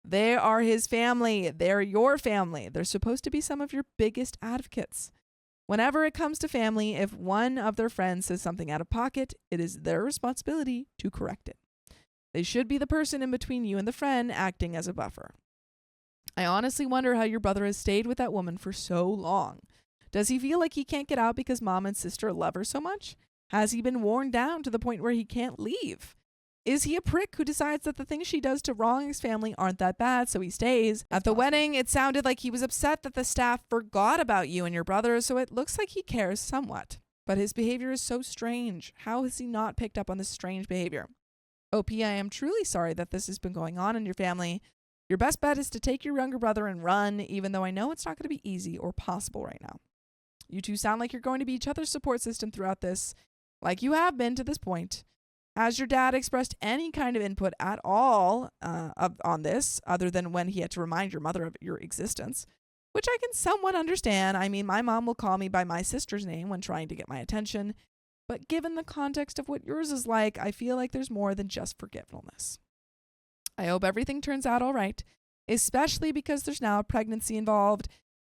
Speaker 4: They are his family. They're your family. They're supposed to be some of your biggest advocates. Whenever it comes to family, if one of their friends says something out of pocket, it is their responsibility to correct it. They should be the person in between you and the friend acting as a buffer. I honestly wonder how your brother has stayed with that woman for so long. Does he feel like he can't get out because mom and sister love her so much? Has he been worn down to the point where he can't leave? Is he a prick who decides that the things she does to wrong his family aren't that bad, so he stays? At the wedding, it sounded like he was upset that the staff forgot about you and your brother, so it looks like he cares somewhat. But his behavior is so strange. How has he not picked up on this strange behavior? OP, I am truly sorry that this has been going on in your family. Your best bet is to take your younger brother and run, even though I know it's not going to be easy or possible right now. You two sound like you're going to be each other's support system throughout this, like you have been to this point. Has your dad expressed any kind of input at all on this, other than when he had to remind your mother of your existence? Which I can somewhat understand. I mean, my mom will call me by my sister's name when trying to get my attention. But given the context of what yours is like, I feel like there's more than just forgetfulness. I hope everything turns out all right, especially because there's now a pregnancy involved.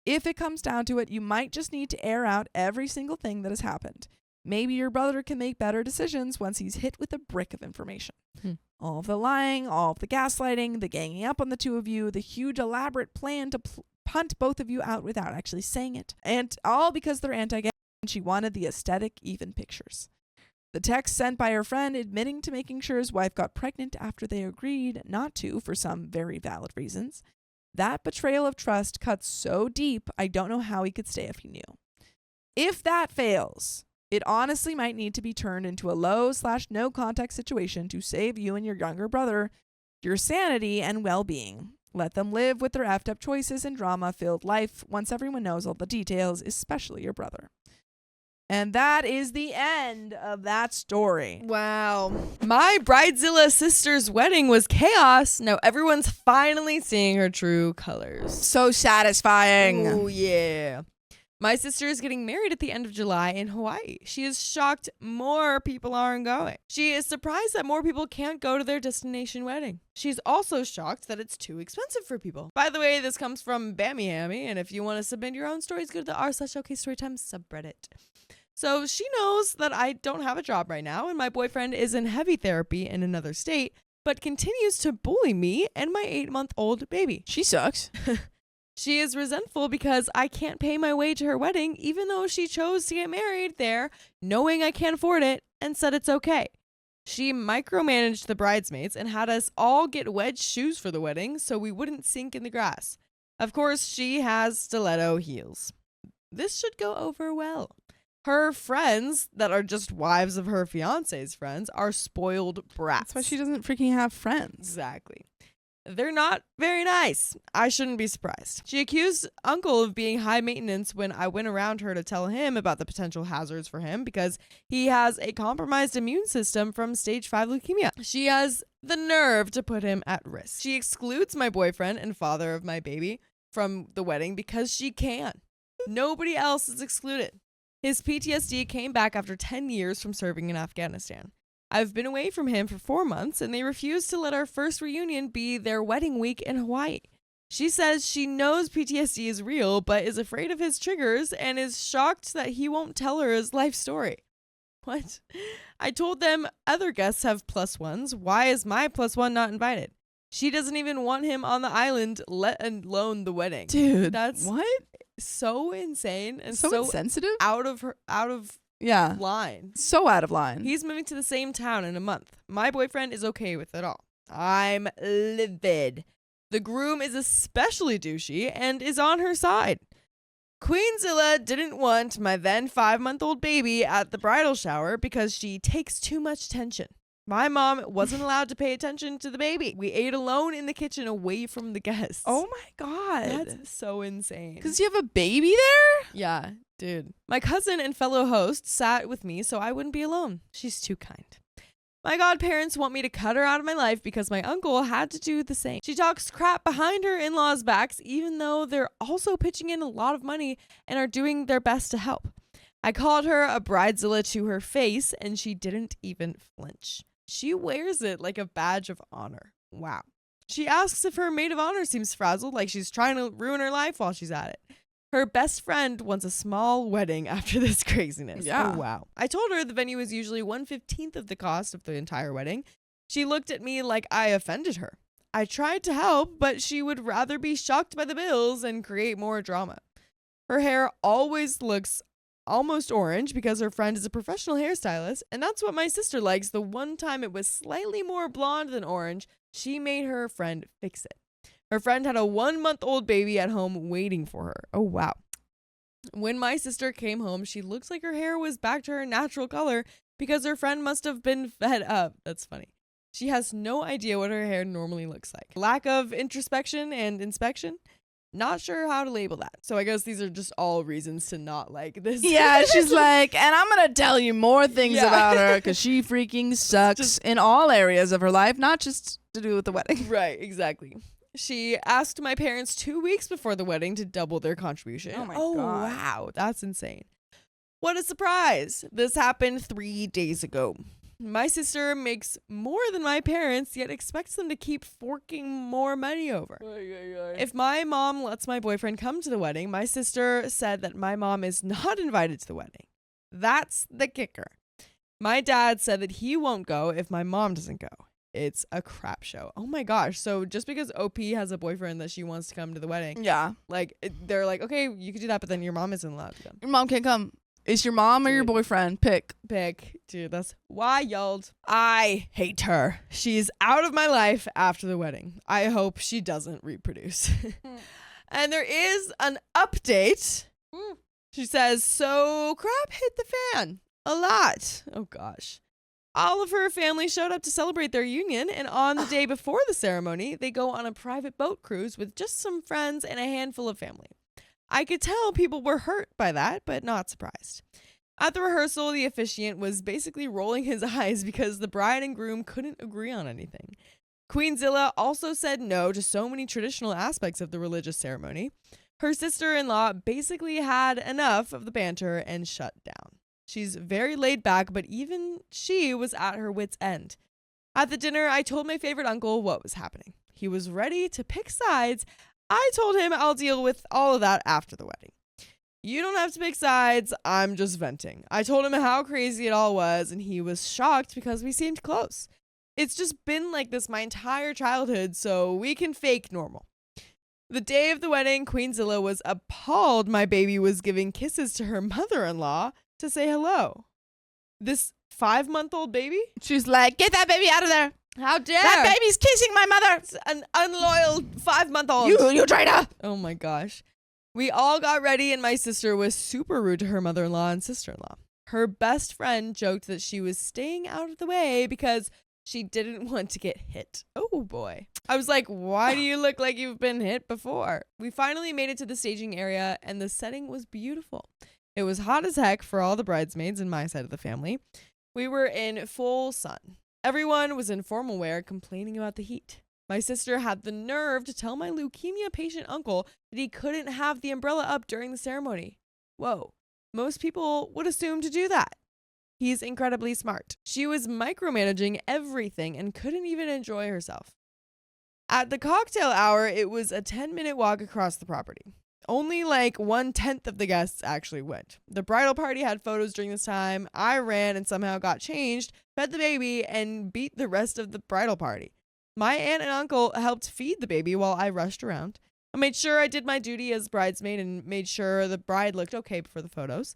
Speaker 4: If it comes down to it, you might just need to air out every single thing that has happened. Maybe your brother can make better decisions once he's hit with a brick of information. All of the lying, all of the gaslighting, the ganging up on the two of you, the huge elaborate plan to punt both of you out without actually saying it. And all because they're anti-gay and she wanted the aesthetic even pictures. The text sent by her friend admitting to making sure his wife got pregnant after they agreed not to for some very valid reasons. That betrayal of trust cuts so deep, I don't know how he could stay if he knew. If that fails, it honestly might need to be turned into a low/no contact situation to save you and your younger brother your sanity and well-being. Let them live with their effed up choices and drama-filled life once everyone knows all the details, especially your brother. And that is the end of that story.
Speaker 5: Wow. My bridezilla sister's wedding was chaos. Now everyone's finally seeing her true colors.
Speaker 4: So satisfying.
Speaker 5: Oh, yeah. My sister is getting married at the end of July in Hawaii. She is shocked more people aren't going. She is surprised that more people can't go to their destination wedding. She's also shocked that it's too expensive for people. By the way, this comes from Bammy Hammy, and if you want to submit your own stories, go to the r/OKStorytime subreddit. So she knows that I don't have a job right now, and my boyfriend is in heavy therapy in another state, but continues to bully me and my 8-month-old baby.
Speaker 4: She sucks.
Speaker 5: She is resentful because I can't pay my way to her wedding, even though she chose to get married there, knowing I can't afford it, and said it's okay. She micromanaged the bridesmaids and had us all get wedge shoes for the wedding so we wouldn't sink in the grass. Of course, she has stiletto heels. This should go over well. Her friends, that are just wives of her fiance's friends, are spoiled brats.
Speaker 4: That's why she doesn't freaking have friends.
Speaker 5: Exactly. They're not very nice. I shouldn't be surprised. She accused Uncle of being high maintenance when I went around her to tell him about the potential hazards for him because he has a compromised immune system from stage 5 leukemia. She has the nerve to put him at risk. She excludes my boyfriend and father of my baby from the wedding because she can. Nobody else is excluded. His PTSD came back after 10 years from serving in Afghanistan. I've been away from him for 4 months, and they refuse to let our first reunion be their wedding week in Hawaii. She says she knows PTSD is real, but is afraid of his triggers and is shocked that he won't tell her his life story. What? I told them other guests have +1s. Why is my +1 not invited? She doesn't even want him on the island, let alone the wedding.
Speaker 4: Dude,
Speaker 5: That's
Speaker 4: what?
Speaker 5: so insane and
Speaker 4: So
Speaker 5: so
Speaker 4: insensitive?
Speaker 5: out of
Speaker 4: Yeah.
Speaker 5: line.
Speaker 4: So out of line.
Speaker 5: He's moving to the same town in a month. My boyfriend is okay with it all. I'm livid. The groom is especially douchey and is on her side. Queenzilla didn't want my then 5-month-old baby at the bridal shower because she takes too much attention. My mom wasn't allowed to pay attention to the baby. We ate alone in the kitchen away from the guests.
Speaker 4: Oh my God.
Speaker 5: That's so insane.
Speaker 4: Because you have a baby there?
Speaker 5: Yeah, dude. My cousin and fellow host sat with me so I wouldn't be alone. She's too kind. My godparents want me to cut her out of my life because my uncle had to do the same. She talks crap behind her in-laws' backs, even though they're also pitching in a lot of money and are doing their best to help. I called her a bridezilla to her face, and she didn't even flinch. She wears it like a badge of honor. Wow. She asks if her maid of honor seems frazzled, like she's trying to ruin her life while she's at it. Her best friend wants a small wedding after this craziness.
Speaker 4: Yeah.
Speaker 5: Oh, wow. I told her the venue is usually 1/15 of the cost of the entire wedding. She looked at me like I offended her. I tried to help, but she would rather be shocked by the bills and create more drama. Her hair always looks almost orange because her friend is a professional hairstylist, and that's what my sister likes. The one time it was slightly more blonde than orange, she made her friend fix it. Her friend had a 1-month-old baby at home waiting for her. Oh, wow. When my sister came home, she looked like her hair was back to her natural color because her friend must have been fed up. That's funny. She has no idea what her hair normally looks like. Lack of introspection and inspection. Not sure how to label that. So I guess these are just all reasons to not like this.
Speaker 4: Yeah, she's like, and I'm going to tell you more things
Speaker 5: Yeah.
Speaker 4: about her because she freaking sucks in all areas of her life, not just to do with the wedding.
Speaker 5: Right, exactly. She asked my parents 2 weeks before the wedding to double their contribution.
Speaker 4: Oh my God.
Speaker 5: Wow, that's insane. What a surprise. This happened 3 days ago. My sister makes more than my parents, yet expects them to keep forking more money over. If my mom lets my boyfriend come to the wedding, my sister said that my mom is not invited to the wedding. That's the kicker. My dad said that he won't go if my mom doesn't go. It's a crap show. Oh my gosh. So just because OP has a boyfriend that she wants to come to the wedding,
Speaker 4: Yeah.
Speaker 5: like they're like, okay, you can do that, but then your mom isn't allowed to come.
Speaker 4: Your mom can't come. It's your mom or your
Speaker 5: Dude.
Speaker 4: boyfriend. Pick.
Speaker 5: Dude, that's wild. I hate her. She's out of my life after the wedding. I hope she doesn't reproduce. And there is an update. She says, so crap hit the fan. A lot. Oh gosh. All of her family showed up to celebrate their union, and on the day before the ceremony, they go on a private boat cruise with just some friends and a handful of family. I could tell people were hurt by that, but not surprised. At the rehearsal, the officiant was basically rolling his eyes because the bride and groom couldn't agree on anything. Queenzilla also said no to so many traditional aspects of the religious ceremony. Her sister-in-law basically had enough of the banter and shut down. She's very laid back, but even she was at her wit's end. At the dinner, I told my favorite uncle what was happening. He was ready to pick sides. I told him I'll deal with all of that after the wedding. You don't have to pick sides. I'm just venting. I told him how crazy it all was, and he was shocked because we seemed close. It's just been like this my entire childhood, so we can fake normal. The day of the wedding, Queenzilla was appalled my baby was giving kisses to her mother-in-law to say hello. This 5-month-old baby?
Speaker 4: She's like, get that baby out of there.
Speaker 5: How dare!
Speaker 4: That baby's kissing my mother.
Speaker 5: It's an unloyal 5-month-old.
Speaker 4: You traitor.
Speaker 5: Oh my gosh. We all got ready and my sister was super rude to her mother-in-law and sister-in-law. Her best friend joked that she was staying out of the way because she didn't want to get hit. Oh boy. I was like, why do you look like you've been hit before? We finally made it to the staging area and the setting was beautiful. It was hot as heck for all the bridesmaids in my side of the family. We were in full sun. Everyone was in formal wear complaining about the heat. My sister had the nerve to tell my leukemia patient uncle that he couldn't have the umbrella up during the ceremony. Whoa. Most people would assume to do that. He's incredibly smart. She was micromanaging everything and couldn't even enjoy herself. At the cocktail hour, it was a 10-minute walk across the property. Only like 1/10 of the guests actually went. The bridal party had photos during this time. I ran and somehow got changed, fed the baby, and beat the rest of the bridal party. My aunt and uncle helped feed the baby while I rushed around. I made sure I did my duty as bridesmaid and made sure the bride looked okay for the photos.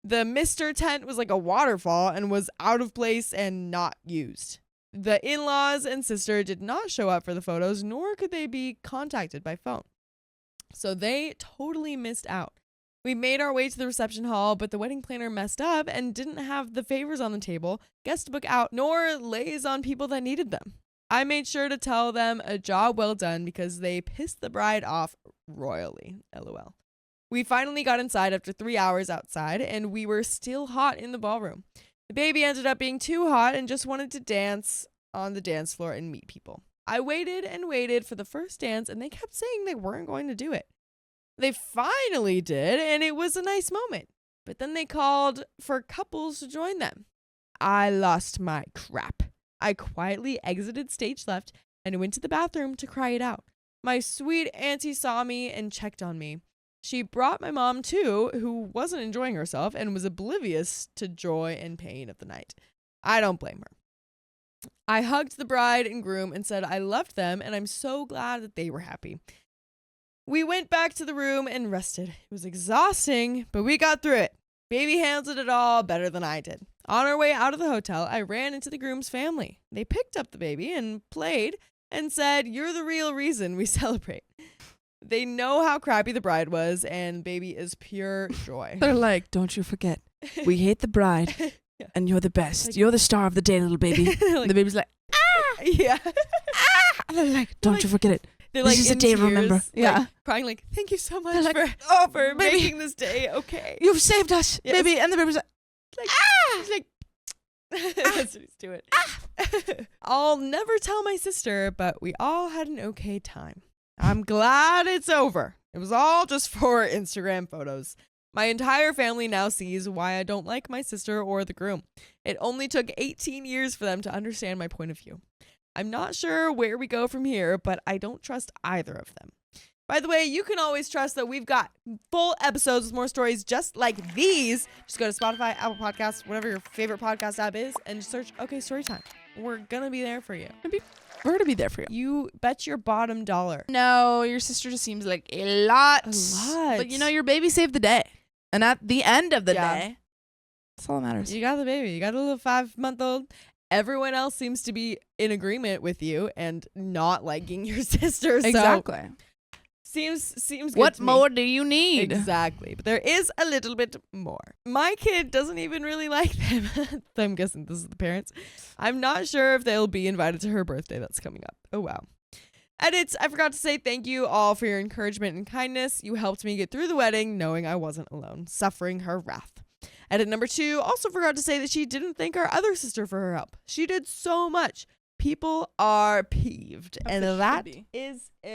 Speaker 5: The Mr. tent was like a waterfall and was out of place and not used. The in-laws and sister did not show up for the photos, nor could they be contacted by phone. So they totally missed out. We made our way to the reception hall, but the wedding planner messed up and didn't have the favors on the table, guest book out, nor lays on people that needed them. I made sure to tell them a job well done because they pissed the bride off royally. LOL. We finally got inside after 3 hours outside, and we were still hot in the ballroom. The baby ended up being too hot and just wanted to dance on the dance floor and meet people. I waited and waited for the first dance, and they kept saying they weren't going to do it. They finally did, and it was a nice moment. But then they called for couples to join them. I lost my crap. I quietly exited stage left and went to the bathroom to cry it out. My sweet auntie saw me and checked on me. She brought my mom too, who wasn't enjoying herself and was oblivious to joy and pain of the night. I don't blame her. I hugged the bride and groom and said I loved them and I'm so glad that they were happy. We went back to the room and rested. It was exhausting, but we got through it. Baby handled it all better than I did. On our way out of the hotel, I ran into the groom's family. They picked up the baby and played and said, "You're the real reason we celebrate." They know how crappy the bride was, and baby is pure joy.
Speaker 4: They're like, don't you forget, we hate the bride,
Speaker 5: Yeah.
Speaker 4: and you're the best.
Speaker 5: Like-
Speaker 4: You're the star of the day, little baby.
Speaker 5: Like-
Speaker 4: And the baby's like,
Speaker 5: Yeah.
Speaker 4: and they're like, don't you forget it.
Speaker 5: They're
Speaker 4: This
Speaker 5: like
Speaker 4: is a
Speaker 5: in
Speaker 4: day to
Speaker 5: tears,
Speaker 4: remember.
Speaker 5: like,
Speaker 4: Yeah.
Speaker 5: crying like, "Thank you so much
Speaker 4: They're like,
Speaker 5: for
Speaker 4: oh,
Speaker 5: for
Speaker 4: baby,
Speaker 5: making this day okay."
Speaker 4: you've saved us,
Speaker 5: Yes.
Speaker 4: baby. And the baby's like,
Speaker 5: Like, he's like, that's what he's doing. I'll never tell my sister, but we all had an okay time. I'm glad it's over. It was all just for Instagram photos. My entire family now sees why I don't like my sister or the groom. It only took 18 years for them to understand my point of view. I'm not sure where we go from here, but I don't trust either of them. By the way, you can always trust that we've got full episodes with more stories just like these. Just go to Spotify, Apple Podcasts, whatever your favorite podcast app is, and just search OK Storytime. We're going to be there for you.
Speaker 4: we're going to be there for you.
Speaker 5: You bet your bottom dollar.
Speaker 4: No, your sister just seems like a lot.
Speaker 5: A lot.
Speaker 4: But your baby saved the day. And at the end of the
Speaker 5: Yeah.
Speaker 4: day, that's all that matters.
Speaker 5: You got the baby. You got a little 5-month-old. Everyone else seems to be in agreement with you and not liking your sister. So
Speaker 4: Exactly.
Speaker 5: seems good
Speaker 4: What
Speaker 5: to me.
Speaker 4: more do you need?
Speaker 5: Exactly. But there is a little bit more. My kid doesn't even really like them. I'm guessing this is the parents. I'm not sure if they'll be invited to her birthday that's coming up. Oh, wow. Edits, I forgot to say thank you all for your encouragement and kindness. You helped me get through the wedding knowing I wasn't alone, suffering her wrath. Edit number 2, also forgot to say that she didn't thank our other sister for her help. She did so much. People are peeved.
Speaker 4: As
Speaker 5: And
Speaker 4: they should
Speaker 5: that
Speaker 4: be.
Speaker 5: is it.